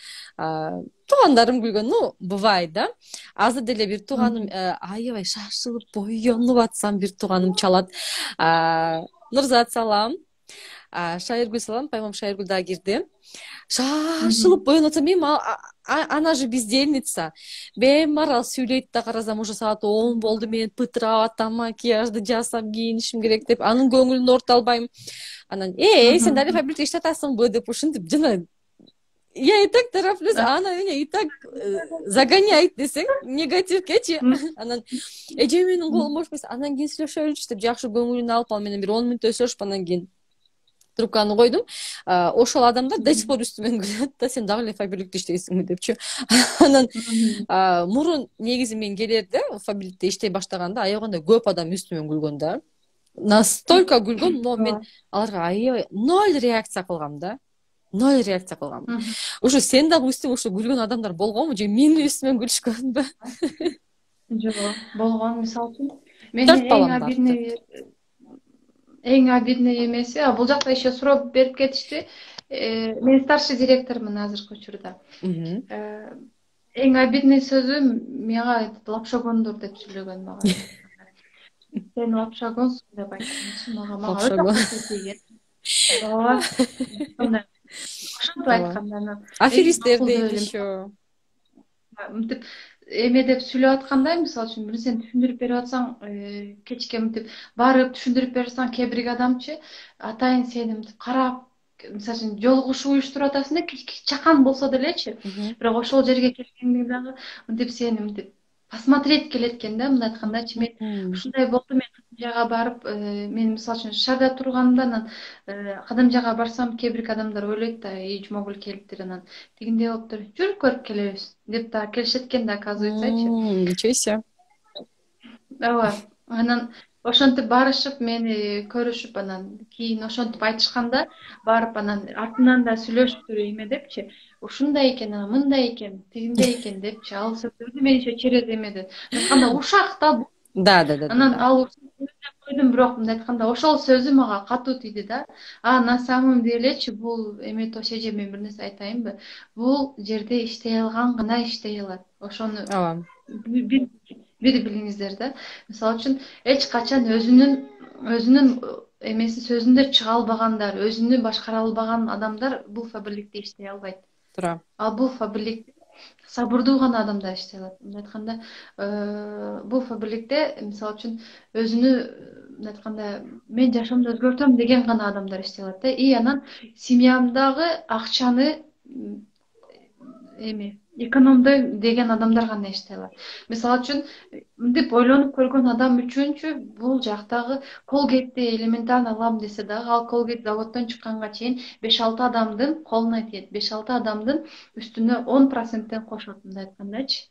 туугандарым күлгөн, ну, бывает, да. Азыр деле бир тууганым аябай шашылып, боёнуп атсам, бир тууганым чалат. Нурзат, салам. Шайыргүл, салам, Паймам Шайыргүл да кирди. Шашылып боёнуп атсам, мен она же бездельница. Бемарал сүйлөйт да, карасам уже саат 10 болду, мен пытырап атам, макияжды жасап кийинишим керек деп, анын көңүлүн орто албайм. Анан, сен дали фабрикте иштетасыңбы деп ушинтип жана я и так тороплюсь, а она меня и так загоняет десең, негативкечи. Анан эже менин колум бош эмес, анан кийин сүйлөшөлүчү деп жакшы көңүлүн алып, ал менен бир 10 мүнөт сүйлөшүп, анан кийин трубканы койдум. Ошол адамдар до сих пор үстүмөн күлөт да, сен дагы эле фабрикте иштейсиңби депчи. Анан мурун негизи мен келерде, фабрикте иштей баштаганда аябаганда көп адам үстүмөн күлгөн да. Настолько күлгөн, но мен аларга аябай ноль реакция кылгам да. Ноль реакция кылгам. Ушу сен дагы үстүмө ушу күлгөн адамдар болгонбу же менин үстүмөн күлүшкөнбү? Жок, болгон. Мисалы үчүн менин эң обидный эмеси, бул жакта еще суроо берип кетишти. Мен старший директормун азыркы учурда. Эң обидный сөзү мага лапшогондур деп сүйлөгөн мага. Сен лапшогонсуң деп айткан. Мага өтө тийген. Ооба. Ошентип айтканда. Аферисттерди еще. Мынтип эме деп сүйлөп аткандай, мисалы үчүн бир сен түшүндүрүп берип атсаң, кечке мынтип барып түшүндүрүп берип атсаң, кээ бир адамчы атайын сени мынтип карап, мисалы үчүн жолугушуу уюштуруп атасың да, чакан болсо делечи, бирок ошол жерге келгенде дагы мынтип сени мынтип посмотреть келет экен да, мындай айткандачы. Мен ушундай болду, мен кадымжага барып, мен мисалы үчүн шаарда турганда анан кадымжага барсам, кээ бир адамдар ойлойт да, Жумагүл келиптир, анан тигиндей болуптур, жүр көрүп келебиз деп да келишет экен да, оказывается. Ничего себе. Ооба. Анан ошентип барышып, мени көрүшүп, анан кийин ошентип айтышканда, барып анан артынан да сүйлөшүптүр эме депчи. Ушундай экен, мындай экен, тигиндей экен депчи. Ал сөздөрдү мен еще через эмеди. Айтканда ушак да бул. Да. Анан ал койдум, бирок мындай айтканда ошол сөзү мага катуу тийди да. На самом делечи бул эме тошеже, мен бир нерсе айтайынбы? Бул жерде иштей алган гана иштей алат. Ошону бир билиңиздер да. Мисалы үчүн эч качан өзүнүн эмеси сөзүндө чыга албагандар, өзүнү башкара албаган адамдар бул фабрикте иштей албайт. Туура. Ал бул фабрикте сабырдуу гана адамдар иштей алат. Мындай айтканда, бул фабрикте мисалы үчүн өзүнү мындай айтканда мен жашоомду өзгөртөм деген гана адамдар иштей алат да. И анан семьямдагы акчаны эми экономдойм деген адамдар гана иштей алат. Мисалы үчүн мынтип ойлонуп көргөн адам үчүнчү бул жактагы колгейтти элементарно алам десе дагы, ал колгейт заводдон чыкканга чейин 5-6 адамдын колуна тиет. 5-6 адамдын үстүнө 10%тен кошот, мындай айткандачы.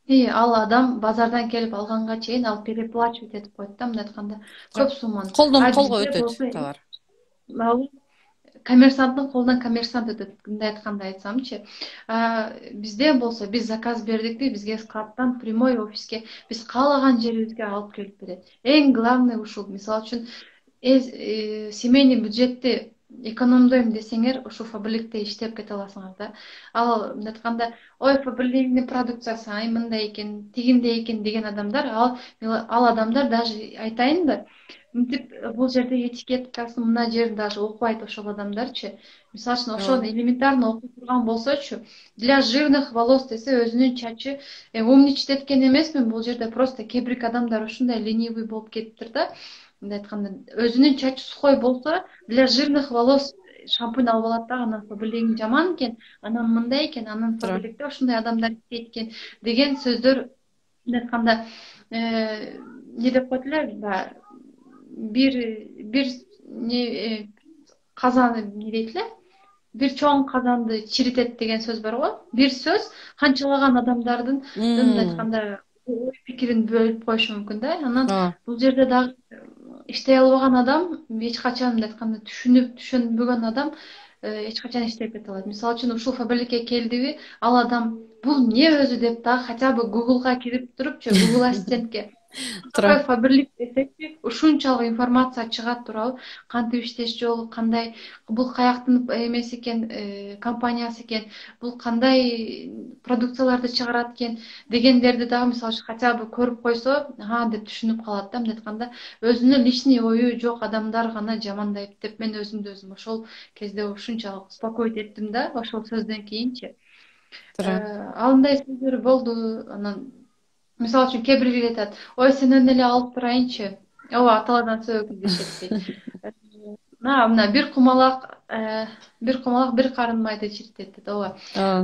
И ал адам базардан келип алганга чейин ал переплачивать этип коет да, мындай айтканда Туура. көп сумманы. Колдон А колго бизде өтөт болсо товар. коммерсанттын колунан коммерсант өтөт, мындай айтканда айтсамчы. Бизде болсо биз заказ бердикти, бизге складтан прямой офиске биз каалаган жерибизге алып келип берет. Эң главный ушул. Мисалы үчүн семейный бюджетти экономдойм десеңер, ушул фабрикте иштеп кете аласыңар да. Ал мындай айтканда, ой, фабриктин продукциясы ай мындай экен, тигиндей экен деген адамдар, ал адамдар даже айтайын да, мынтип бул жерде этикеткасын мына жерин даже окубайт ошол адамдарчы. Мисалы үчүн ошону элементарно окуй турган болсочу, для жирных волос десе өзүнүн чачы, умничать эткен эмесмин, бул жерде просто кээ бирки адамдар ушундай ленивый болуп кетиптир да. Мындай айтканда, өзүнүн чачы сухой болсо, для жирных волос шампунь алып алат да, анан фабригиң жаман экен, анан мындай экен, анан Туура. фабрикте ошондой адамдар иштейт экен деген сөздөр, мындай айтканда, эмне деп коет эле, баягы бир не казан эмне дейт эле, бир чоң казанды чиритет деген сөз бар го. Бир сөз канчалаган адамдардын мындай айтканда ой пикирин бөлүп коюшу мүмкүн да. Анан бул жерде дагы иштей албаган адам, эч качан мындай айтканда түшүнбөгөн адам эч качан иштеп кете алат. Мисалы үчүн ушул фабрикке келдиби, ал адам бул эмне өзү деп дагы хотя бы Google'га кирип турупчу, Google ассистентке Туура. фабрик десечи, ушунчалык информация чыгат туурабы, кантип иштеш жолу, кандай, бул каяктын эмеси экен, компаниясы экен, бул кандай продукцияларды чыгарат экен дегендерди дагы мисалы үчүн хотя бы көрүп койсо, деп түшүнүп калат да. Мындай айтканда, өзүнүн личный ою жок адамдар гана жамандайт деп мен өзүмдү өзүм ошол кезде ушунчалык успокоить эттим да, ошол сөздөн кийинчи. Туура. Ал мындай сөздөр болду. Анан мисалы үчүн кээ бирилер айтат, ой, сенен эле алып турайынчы. Ооба, аталадан сөөгү дешет дейт. Мына бир кумалак бир карын майды чиритет дейт. Ооба.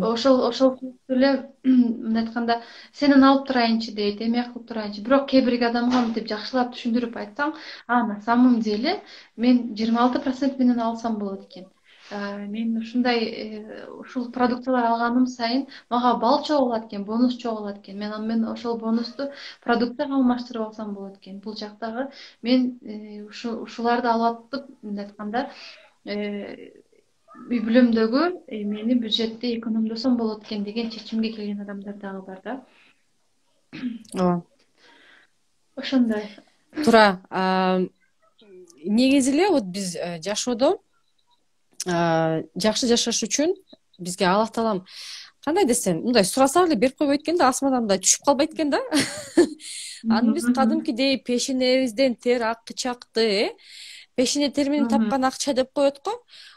Ошол сөздү эле мындай айтканда, сенен алып турайынчы дейт, эме кылып турайынчы. Бирок кээ бир адамга мынтип жакшылап түшүндүрүп айтсаң, на самом деле мен 26% менен алсам болот экен. Мен ушул продукциялар алганым сайын мага балл чогулат экен, бонус чогулат экен. Мен ошол бонусту продукцияга алмаштырып алсам болот экен. Бул жактагы мен ушуларды алып атып, мындай айтканда, үй бүлөмдөгү эмени бюджетти экономдосом болот экен деген чечимге келген адамдар дагы бар да. Ооба. Ошондой. Туура. Негизи эле вот биз жашоодо жакшы жашаш үчүн бизге Аллах таалам кандай десем, мындай сурасак эле берип койбойт экен да, асмандан мындай түшүп калбайт экен да. Аны биз кадимкидей пешенебизден тер акчакты, пешене тер менен тапкан акча деп коет го.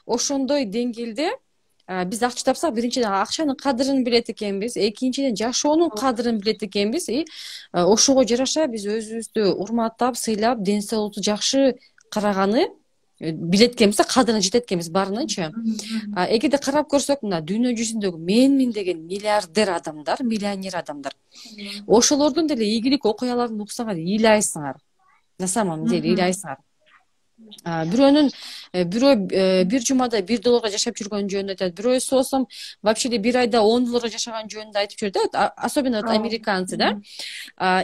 Ошондой деңгээлде биз акча тапсак, биринчиден акчанын кадырын билет экенбиз, экинчиден жашоонун кадырын билет экенбиз. Ошого жараша биз өзүбүздү урматтап, сыйлап, ден соолукту жакшы караганы билет экенбиз да, кадырына жетет экенбиз баарынынчы. Эгерде карап көрсөк, мына дүйнө жүзүндөгү менмин деген миллиардер адамдар, миллионер адамдар, ошолордун деле ийгилик окуяларын уксаңар ыйлайсыңар. На самом деле ыйлайсыңар. Бирөө бир жумада $1 жашап жүргөн жөнүндө айтат, бирөөсү болсо вообще бир айда $10 жашаган жөнүндө айтып жүрөт да, особенно американцы да.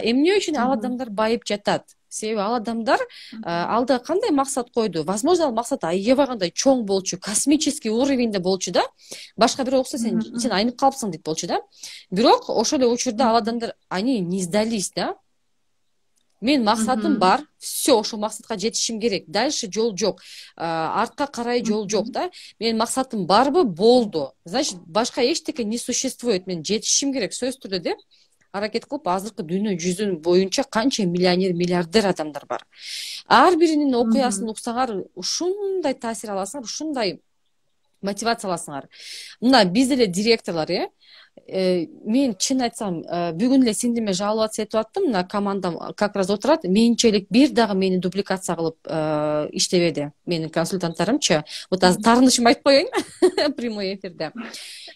Эмне үчүн ал адамдар байып жатат? Себеби ал адамдар алда кандай максат койду? Возможно, ал максат аябагандай чоң болчу, космический уровеньде болчу да. Башка бирөө укса сен айнып калыпсың дейт болчу да. Бирок ошол эле учурда ал адамдар они не сдались да. Мен максатым бар, все, ошол максатка жетишим керек. Дальше жол жок. Артка карай жол жок да. Менин максатым барбы, болду. Значит, башка эчтеке не существует. Мен жетишим керек, сөзсүз түрдө деп аракет кылып, азыркы дүйнө жүзүнүн боюнча канча миллионер, миллиардер адамдар бар. Ар биринин окуясын уксаңар, ушундай таасир аласыңар, ушундай мотивацияласыңар. Мына биз деле директорлор, мен чын айтсам, бүгүн эле сиңдиме жаловаться этип аттым. Мына командам как раз отурат. Менчелик бир дагы мени дубликация кылып иштебеди. Менин консультанттарымчы. Вот азыр таарынышымды айтып коеюн прямой эфирде.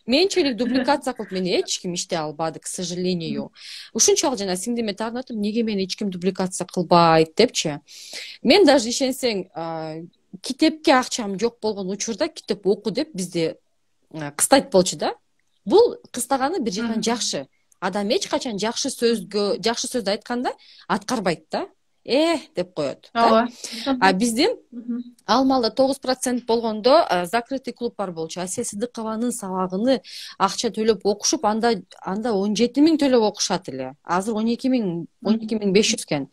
Менчелик дубликация кылып мени эч ким иштей албады, к сожалению. Ушунчалык жана сиңдиме таарынып аттым, неге мени эч ким дубликация кылбайт депчи. Мен даже ишенсең, китепке акчам жок болгон учурда китеп оку деп бизде кыстайт болчу да. Бул кыстаганы бир жактан жакшы. Адам эч качан жакшы сөздү айтканда аткарбайт да. Деп коет. А бизде ал маалда 9% болгондо закрытый клуб бар болчу. Асель Сыдыкованын сабагын акча төлөп окушуп, анда 17 000 төлөп окушат эле. Азыр 12 500 экен.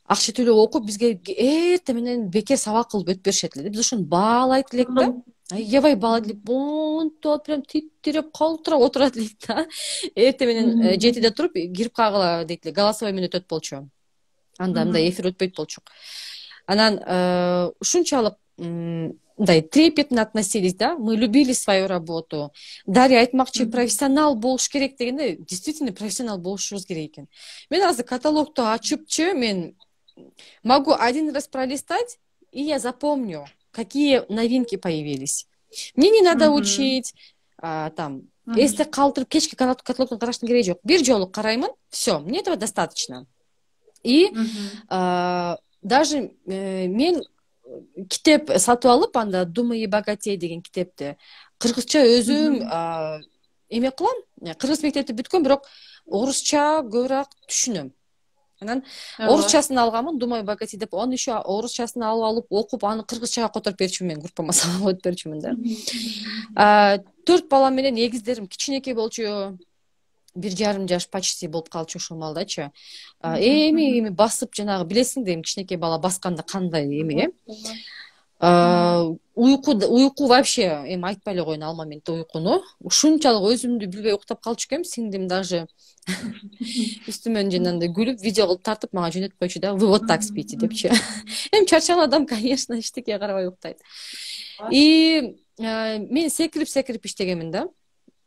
Акча төлөп окуп бизге эртең менен бекер сабак кылып өтүп беришет эле. Биз ошону баалайт элек да. Аябай баалайт элек. Бонто прям титтирип калтырап отурат элек да. Эртең менен 7-де туруп кирип калгыла дейт эле. Голосовой менен өтөт болчу. Анда мындай эфир өтпөйт болчу. Анан ушунчалык мындай трепетно относились, да, мы любили свою работу. Дарья айтмакчы, профессионал болуш керек дегенде, действительно профессионал болушубуз керек экен. Мен азыр каталогду ачыпчы, мен могу один раз пролистать, и я запомню, какие новинки появились. Мне не надо учить, там, эсте калтырып кечки каталогдун караштын кереги жок. Бир жолу караймын, все, мне этого достаточно. И даже мен китеп сатып алып, анда «Думай и богатей» деген китепти кыргызча өзүм эме кылам. Кыргыз мектепти бүткөм, бирок орусча көбүрөөк түшүнөм. Анан орусчасын алганмын, «Думай и богатей» деп, аны еще орусчасын алып окуп, аны кыргызчага которуп берчүмүн, мен группама салып өтүп берчүмүн да. 4 балам менен эгиздерим кичинекей болчу. 1,5 жаш почти болуп калчу ушул маалдачы. Эми басып жанагы билесиң да, кичинекей бала басканда кандай эми, уйку вообще эми айтпай эле коеюн, ал моментте уйкуну. Ушунчалык өзүмдү билбей уктап калчу экенмин, сиңдим даже үстүмөн жанагындай күлүп, видео кылып тартып мага жөнөтүп койчу да, вы вот так спите депчи. Эми чарчаган адам, конечно, эчтеке карабай уктайт. И мен секирип иштегенмин да.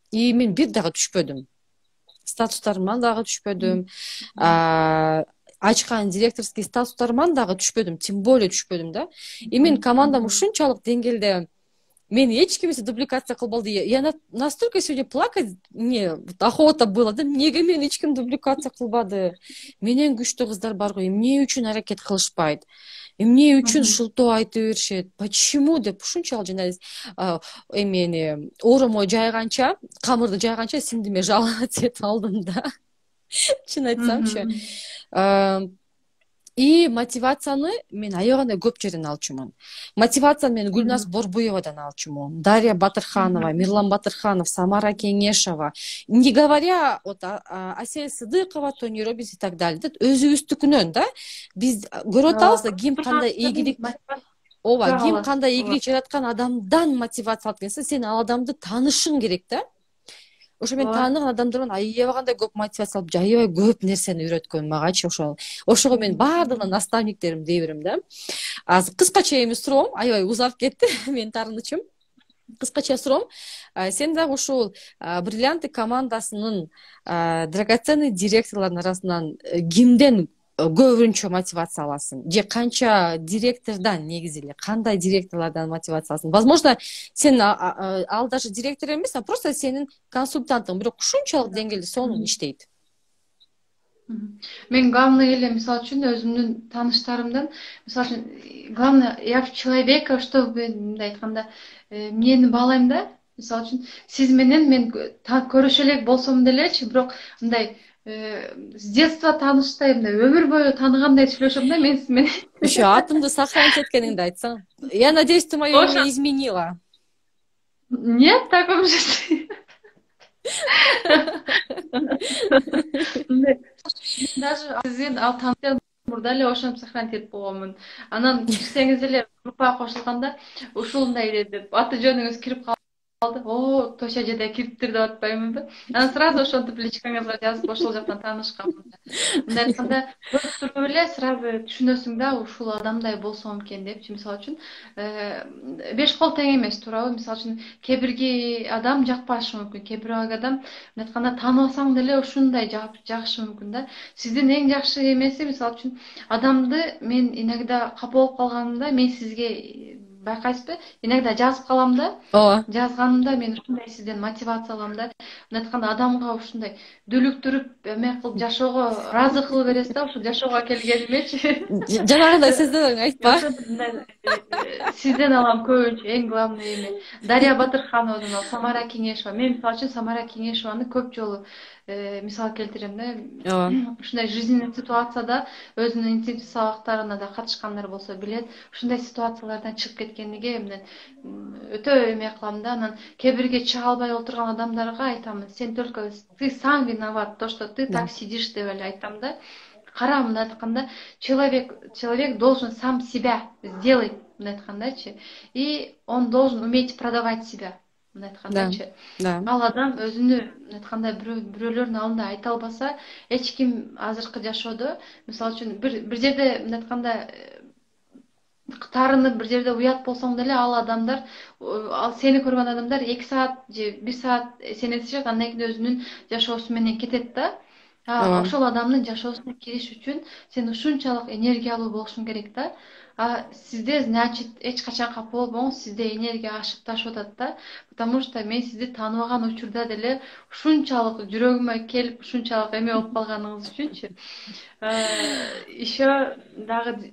И мен бир дагы түшпөдүм. Статустарыман дагы түшпөдүм. Ачкан директорский статустарыман дагы түшпөдүм, тем более түшпөдүм да. И мен командам ушунчалык деңгээлде мени эч кимсе дубликация кылбалды. Я настолько сегодня плакать, мне охота было, да, неге мени эч ким дубликация кылбады? Менен күчтүү кыздар бар го, эмне үчүн аракет кылышпайт? Эмне үчүн шылтоо айтып беришет? Почему деп ушунчалык жана эмени оромой жайганча, камырды жайганча сиңдиме жаловаться этип алдым да. Чын айтсамчы. И мотивацияны мен аябагандай көп жерден алчумун. Мотивацияны мен Гүлназ Борбуевадан алчумун. Дарья Батырханова, Мирлан Батырханов, Самара Кеңешова. Не говоря вот Асель Сыдыкова, Тони Роббинс и так далее. Өзүбүздүкүнөн да. Биз көрүп атабыз да, ким кандай ийгилик, ким кандай ийгилик жараткан адамдан мотивация алат экенсиң, сен ал адамды таанышың керек да. Ошо мен тааныган адамдардан аябагандай көп мотивация алып, аябай көп нерсени үйрөткөн магачы ошого мен баардыгына наставниктерим дей берем да. Азыр кыскача эми суроом, аябай узап кетти менин таарынычым. Кыскача суроом, сен дагы ушул бриллианты командасынын драгоценный директорлордун арасынан кимден көбүнчө мотивация аласың? Же канча директордан, негизи эле кандай директорлордон мотивация аласың? Возможно, сен ал даже директор эмес, а просто сенин консультантың, бирок ушунчалык деңгээлде сонун иштейт. Мен главный эле, мисалы үчүн, өзүмдүн тааныштарымдан, мисалы үчүн, главное, я в человека, чтобы мындай айтканда, мени баалайм да. Мисалы үчүн, сиз менен мен көрүшө элек болсом делечи, бирок мындай с детства тааныштай, мындай өмүр бою тааныгандай сүйлөшөм да мен сиз менен. Еще атымды сохранить эткениңди айтсаң. Я надеюсь, ты моё имя изменила. Нет, в таком же. Даже сиздин ал таныштар мурда эле ошентип сохранить этип койгонмун. Анан кирсеңиз эле группага кошулганда ушундай деп аты жөнүңүз кирип калат. калды. О, Тоша эжеде кириптир деп атпаймынбы? Анан сразу ошентип личкаңызга жазып ошол жактан таанышканмын да. Мындай айтканда көрүп туруп эле сразу түшүнөсүң да ушул адамдай болсом экен депчи. Мисалы үчүн беш кол тең эмес, туурабы? Мисалы үчүн кээ бирги адам жакпашы мүмкүн, кээ бир адам мындай айтканда тааныбасаң деле ушундай жагышы мүмкүн да. Сиздин эң жакшы эмеси мисалы үчүн адамды мен иногда капа болуп калганымда мен сизге байкайсызбы? Иногда жазып калам да. ооба Жазганымда мен ушундай сизден мотивация алам да. Мындай айтканда адамга ушундай дүлүктүрүп эме кылып жашоого ыраазы кылып бересиз да, ушул жашоого келгенимечи. жанагындай сөздөрүң айтпа. Ошентип мындай сизден алам көбүнчө эң главный эме. Дарья Батырхановдун Самара Кеңешова. Мен мисалы үчүн Самара Кеңешованы көп жолу мисал келтирем да. ооба Ушундай жизненный ситуацияда өзүнүн интимдүү сабактарына да катышкандар болсо билет. Ушундай ситуациялардан чыгып кеткениге эмне өтө эме кылам да. Анан кээ бирге чыга албай отурган адамдарга айтам, сен только ты сам виноват, то, что ты да так сидишь деп эле айтам да. Кара, мындай айтканда, человек должен сам себя сделать, мындай айткандачы, и он должен уметь продавать себя, мындай да айткандачы. да Ал адам өзүнү мындай айтканда бирөөлөрдүн алдында айта албаса, эч ким азыркы жашоодо, мисалы үчүн бир жерде мындай айтканда таарынып бир жерде уят болсоң деле ал адамдар, ал сени көргөн адамдар 2 саат же 1 саат сенетишет, андан кийин өзүнүн жашоосу менен кетет да. ооба Ошол адамдын жашоосуна кириш үчүн сен ушунчалык энергиялуу болушуң керек да. Сизде, значит, эч качан капа болбоңуз, сизде энергия ашып ташып атат да. Потому что мен сизди тааныбаган учурда деле ушунчалык жүрөгүмө келип, ушунчалык эме болуп калганыңыз үчүнчү. Еще дагы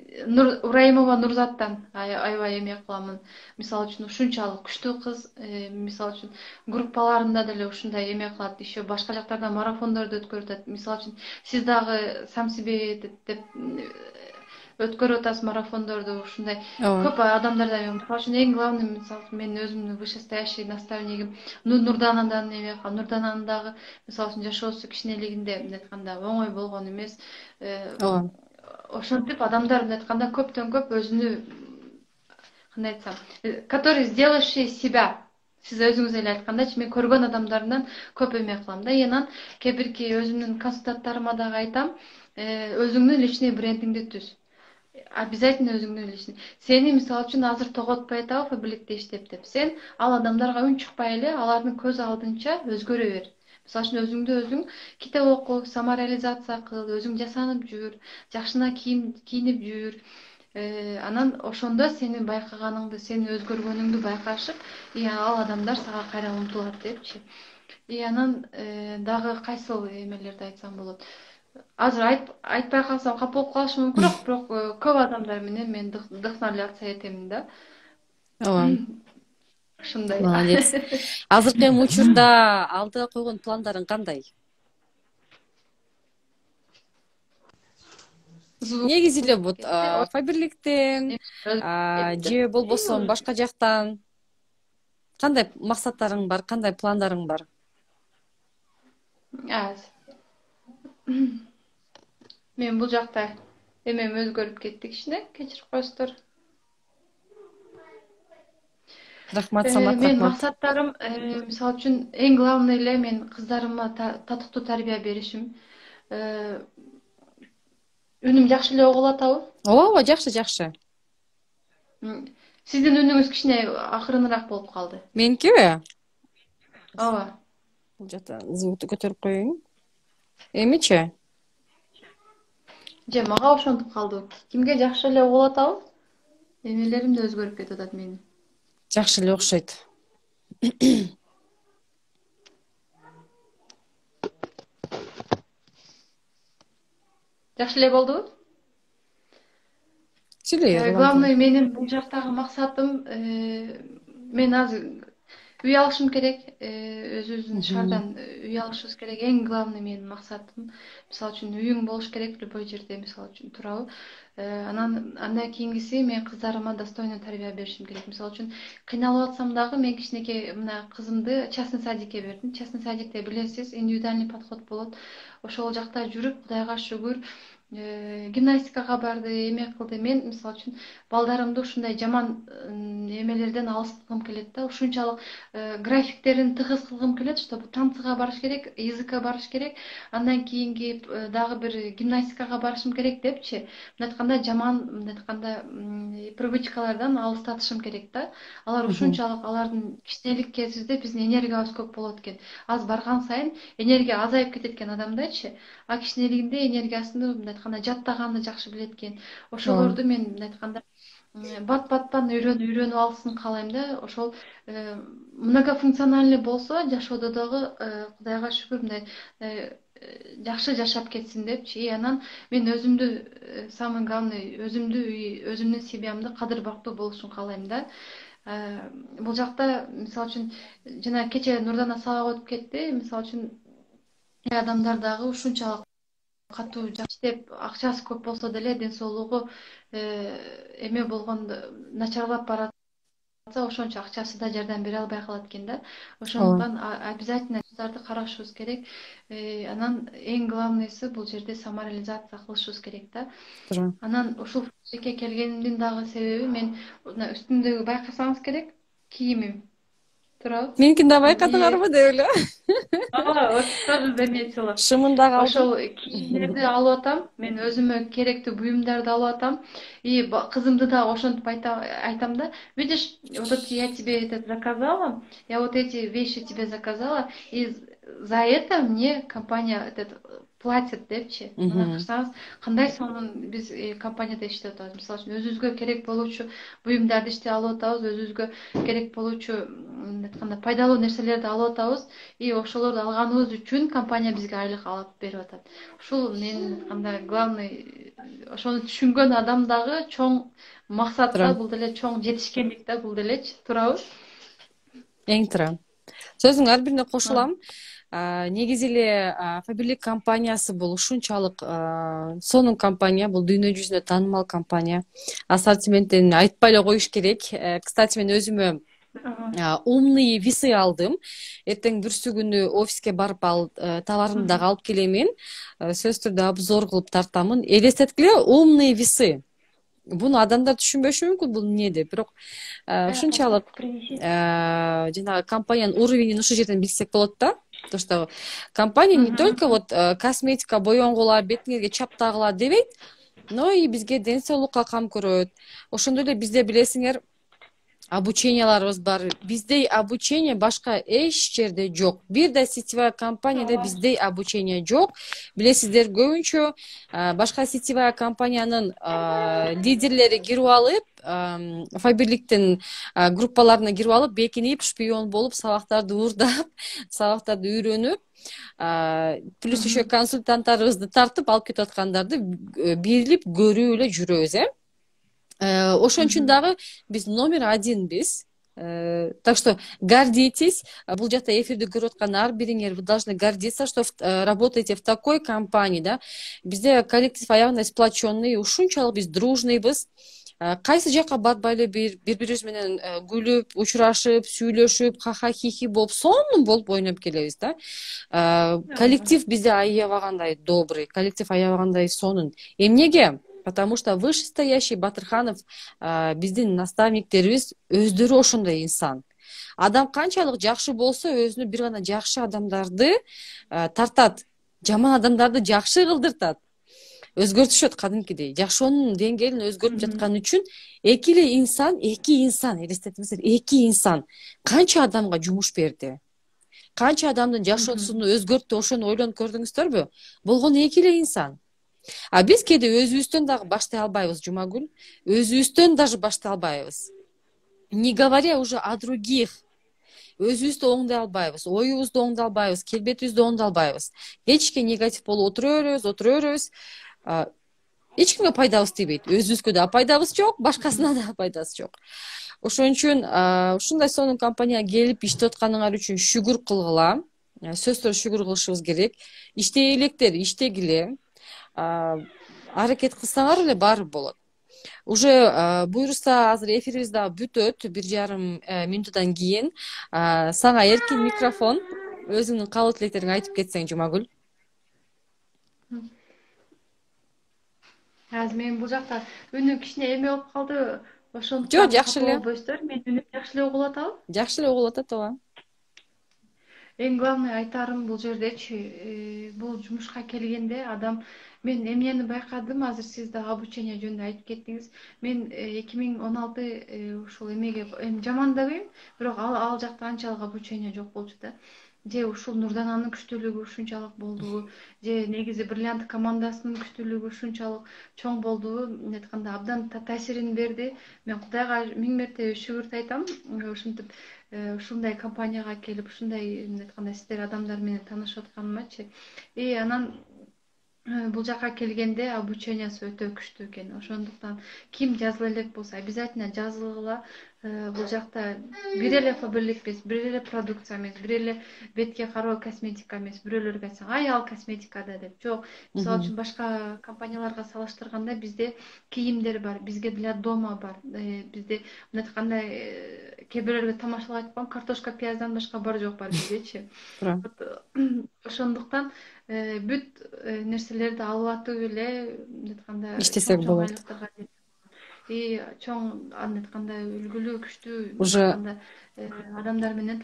Ураимова Нурзаттан аябай эме кыламын. Мисалы үчүн ушунчалык күчтүү кыз, мисалы үчүн группаларында деле ушундай эме кылат, еще башка жактарда марафондорду өткөрүп атат. Мисалы үчүн сиз дагы сам себе деп өткөрүп атасыз марафондорду, ушундай ооба көп адамдардан. Мисалы үчүн эң главный, мисалы мен өзүмдүн вышестоящий наставнигим Нурданадан эме кылам. Нурдананын дагы мисалы үчүн жашоосу кичинелигинде мындай айтканда оңой болгон эмес. ооба Ошентип адамдар мындай айтканда көптөн көп өзүнү кандай айтсам, который сделавший себя. Сиз өзүңүз эле айткандачы, мен көргөн адамдарымдан көп эме кылам да. Анан кээ бирки өзүмдүн консультанттарыма дагы айтам, өзүңдүн личный брендиңди түз. Обязательно өзүңдүн личный. Сени мисалы үчүн азыр тоготпой атабы фабрикте иштеп деп. Сен ал адамдарга үн чыкпай эле алардын көз алдынча өзгөрө бер. Мисалы үчүн өзүңдү өзүң китеп оку, самореализация кыл, өзүң жасанып жүр, жакшына кийинип жүр. Анан ошондо сени байкаганыңды, сени өзгөргөнүңдү байкашып, ал адамдар сага кайра умтулат депчи. Анан дагы кайсыл эмелерди айтсам болот. Азыр айтпай калсам капа болуп калышы мүмкүн, бирок көп адамдар менен мен вдохновляться этемин да. ооба Ушундай. молодец. Азыркы эми учурда алдыга койгон пландарың кандай? Негизи эле вот фабриктен же болбосо башка жактан кандай максаттарың бар, кандай пландарың бар? Мен бул жакта эмем өзгөрүп кетти кичине, кечирип коесуздар. Рахмат, Самат, Мен рахмат. максаттарым, мисалы үчүн эң главный эле мен кыздарыма татыктуу тарбия беришим. Үнүм жакшы эле угула атабы? Ооба, жакшы, жакшы. Сиздин үнүңүз кичине акырыныраак болуп калды. Меникиби? Ооба. Бул жакта звукту көтөрүп коеюн. Эмичи? Же мага ошентип калды. Кимге жакшы эле угула атабы? Эмелерим да өзгөрүп кетип атат менин. Жакшы эле окшойт. Жакшы эле болдубу? Главный менин бул жактагы максатым, мен азыр үй алышым керек, өзүбүздүн шаардан үй алышыбыз керек. Эң главный менин максатым, мисалы үчүн үйүң болуш керек любой жерде, мисалы үчүн туурабы? Андан кийингиси мен кыздарыма достойный тарбия беришим керек. Мисалы үчүн кыйналып атсам дагы мен кичинекей мына кызымды частный садикке бердим. Частный садикте билесиз, индивидуальный подход болот. Ошол жакта жүрүп, Кудайга шүгүр, гимнастикага барды, эме кылды. Мен мисалы үчүн балдарымды ушундай жаман эмелерден алыстыргым келет да. Ушунчалык графиктерин тыгыз кылгым келет, чтобы танцыга барыш керек, языкка барыш керек, андан кийинки дагы бир гимнастикага барышым керек депчи. Мындай айтканда жаман, мындай айтканда привычкалардан алыстатышым керек да. Алар ушунчалык алардын кичинелик кезибизде биздин энергиябыз көп болот экен. Аз барган сайын энергия азайып кетет экен адамдачы. А кичинелигинде энергиясын мындай айтканда жаттаганды жакшы билет экен. ооба Ошолорду мен мындай айтканда бат баттан үйрөнүп алсын каалайм да. Ошол многофункциональный болсо жашоодо дагы Кудайга шүгүр мындай жакшы жашап кетсин депчи. И анан мен өзүмдү самый главный өзүмдүн семьямды кадыр бактуу болушун каалайм да. Бул жакта мисалы үчүн жана кечээ Нурдана сабак өтүп кетти. Мисалы үчүн адамдар дагы ушунчалык катуу иштеп акчасы көп болсо деле ден соолугу эме болгондо начарлап баратса ошончо акчасы да жардам бере албай калат экен да. Ошондуктан обязательно жаштарды карашыбыз керек. Анан эң главныйсы бул жерде самореализация кылышыбыз керек да. туура. Анан ушул фабрикке келгенимдин дагы себеби мен мына үстүмдөгү байкасаңыз керек кийимим туурабы? Меникин да байкадыңарбы деп эле. Вот тоже заметила. Шымында калдым. Ошол кийимдерди алып атам. Мен өзүмө керектүү буюмдарды алып атам. И кызымды да ошентип айтам да. Видишь, вот это я тебе это заказала, я вот эти вещи тебе заказала, и за это мне компания этот платит депчи. Мына карасаңыз, кандай сонун биз компанияда иштеп атабыз. Мисалы үчүн өзүбүзгө керек болуучу буюмдарды иштеп алып атабыз, өзүбүзгө керек болуучу айтканда пайдалуу нерселерди алып атабыз. И ошолорду алганыбыз үчүн компания бизге айлык алып берип атат. Ушул менин айтканда главный ошону түшүнгөн адам дагы чоң максат да, бул деле чоң жетишкендик да, бул делечи, туурабы? Эң туура. Сөзүңүн ар бирине кошулам. Негизи эле Фаберлик компаниясы бул ушунчалык сонун компания, бул дүйнө жүзүнө таанымал компания. Ассортиментин айтпай эле коюш керек. Кстати, мен өзүмө умные весы алдым. Эртең бүрсү күнү офиске барып товарымды дагы алып келемин. Сөзсүз түрдө обзор кылып тартамын. Элестеткиле, умные весы. Буну адамдар түшүнбөшү мүмкүн бул эмне деп, бирок ушунчалык жанагы компаниянын уровенин ушул жерден билсек болот да. То, что компания не только вот косметика боенгула, бетиңерге чаптагыла дебейт, но и бизге ден соолукка кам көрөт. Ошондой эле бизде билесиңер обученияларыбыз бар. Биздей обучение башка эч жерде жок. Бир да сетевая компанияда биздей обучение жок. Билесиздер, көбүнчө башка сетевая компаниянын лидерлери кирип алып, Фаберликтин группаларына кирип алып, бекинип, шпион болуп, сабактарды уурдап, сабактарды үйрөнүп, плюс еще консультанттарыбызды тартып алып кетип аткандарды билип көрүп эле жүрөбүз, ошон үчүн дагы биз номер одинбиз. Так что гордитесь. Бул жакта эфирди көрүп аткан ар бириңер, вы должны гордиться, что работаете в такой компании, да. Бизде коллектив аягында сплоченный, ушунчалык биз дружныйбыз. Кайсы жака барбай эле бири-бирибиз менен күлүп, учурашып, сүйлөшүп, ха-ха хихи болуп, сонун болуп ойноп келебиз да. Коллектив бизде аябагандай добрый, коллектив аябагандай сонун. Эмнеге? Потому что вышестоящий Батырханов биздин наставниктерибиз өздөрү ошондой инсан. Адам канчалык жакшы болсо, өзүнө бир гана жакшы адамдарды тартат, жаман адамдарды жакшы кылдыртат. Өзгөртүшөт кадимкидей. Жашоонун деңгээлин өзгөртүп жаткан үчүн эки инсан, элестетиңиздер, эки инсан канча адамга жумуш берди? Канча адамдын жашоосун өзгөрттү, ошону ойлонуп көрдүңүздөрбү? Болгону эки инсан. А биз кээде өзүбүздөн дагы баштай албайбыз, Жумагүл. Өзүбүздөн даже баштай албайбыз. Не говоря уже о других. Өзүбүздү оңдой албайбыз, оюбузду оңдой албайбыз, келбетибизди оңдой албайбыз. Кечке негатив болуп отурабыз. Эч кимге пайдабыз тийбейт. Өзүбүзгө да пайдабыз жок, башкасына да пайдасы жок. Ошон үчүн ушундай сонун компанияга келип иштеп атканыңар үчүн шүгүр кылгыла. Сөзсүз шүгүр кылышыбыз керек. Иштей электер, иштегиле. Аракет кылсаңар эле баары болот. Уже буюрса азыр эфирибиз да бүтөт, 1,5 минутадан кийин. Сага эркин микрофон. Өзүңдүн каалоо тилектериңди айтып кетсең, Жумагүл. азыр мен бул жакта үнүм кичине эме болуп калды. Жок, Ошондуктан жакшы капа эле. болбойсуздар. Менин үнүм жакшы эле угулуп атабы? Жакшы эле угулуп атат, ооба. Эң главный айтарым бул жердечи, бул жумушка келгенде адам, мен эмнени байкадым, азыр сиз да обучение жөнүндө айтып кеттиңиз. Мен 2016 ушул эмеге эми жамандабайм, бирок ал жакта анчалык обучение жок болчу да. Же ушул Нурдананын күчтүүлүгү ушунчалык болдубу, же негизи Бриллиант командасынын күчтүүлүгү ушунчалык чоң болдубу, эмне айтканда абдан таасирин берди. Мен Кудайга миң мерте шүгүрт айтам, ушинтип ушундай компанияга келип, ушундай эмне айтканда сиздер адамдар менен таанышып атканымачы. И анан бул жака келгенде обучениясы өтө күчтүү экен. Ошондуктан ким жазыла элек болсо обязательно жазылгыла. Бул жакта бир эле фаберлик эмес, бир эле продукция эмес, бир эле бетке кароо косметика эмес. Бирөөлөргө айтсаң, ай ал косметикада деп. Жок, мисалы үчүн башка компанияларга салыштырганда бизде кийимдер бар, бизге для дома бар. Бизде мындай айтканда кээ бирөөлөргө тамашалап айтып коем, картошка пияздан башка бар жок бар биздечи. Туура. Вот, ошондуктан бүт нерселерди алып атып эле эмне айтканда чоң Иштесек чоң болот. айлыктарга и чоң эмне айтканда үлгүлүү күчтүү эмне Уже айтканда адамдар менен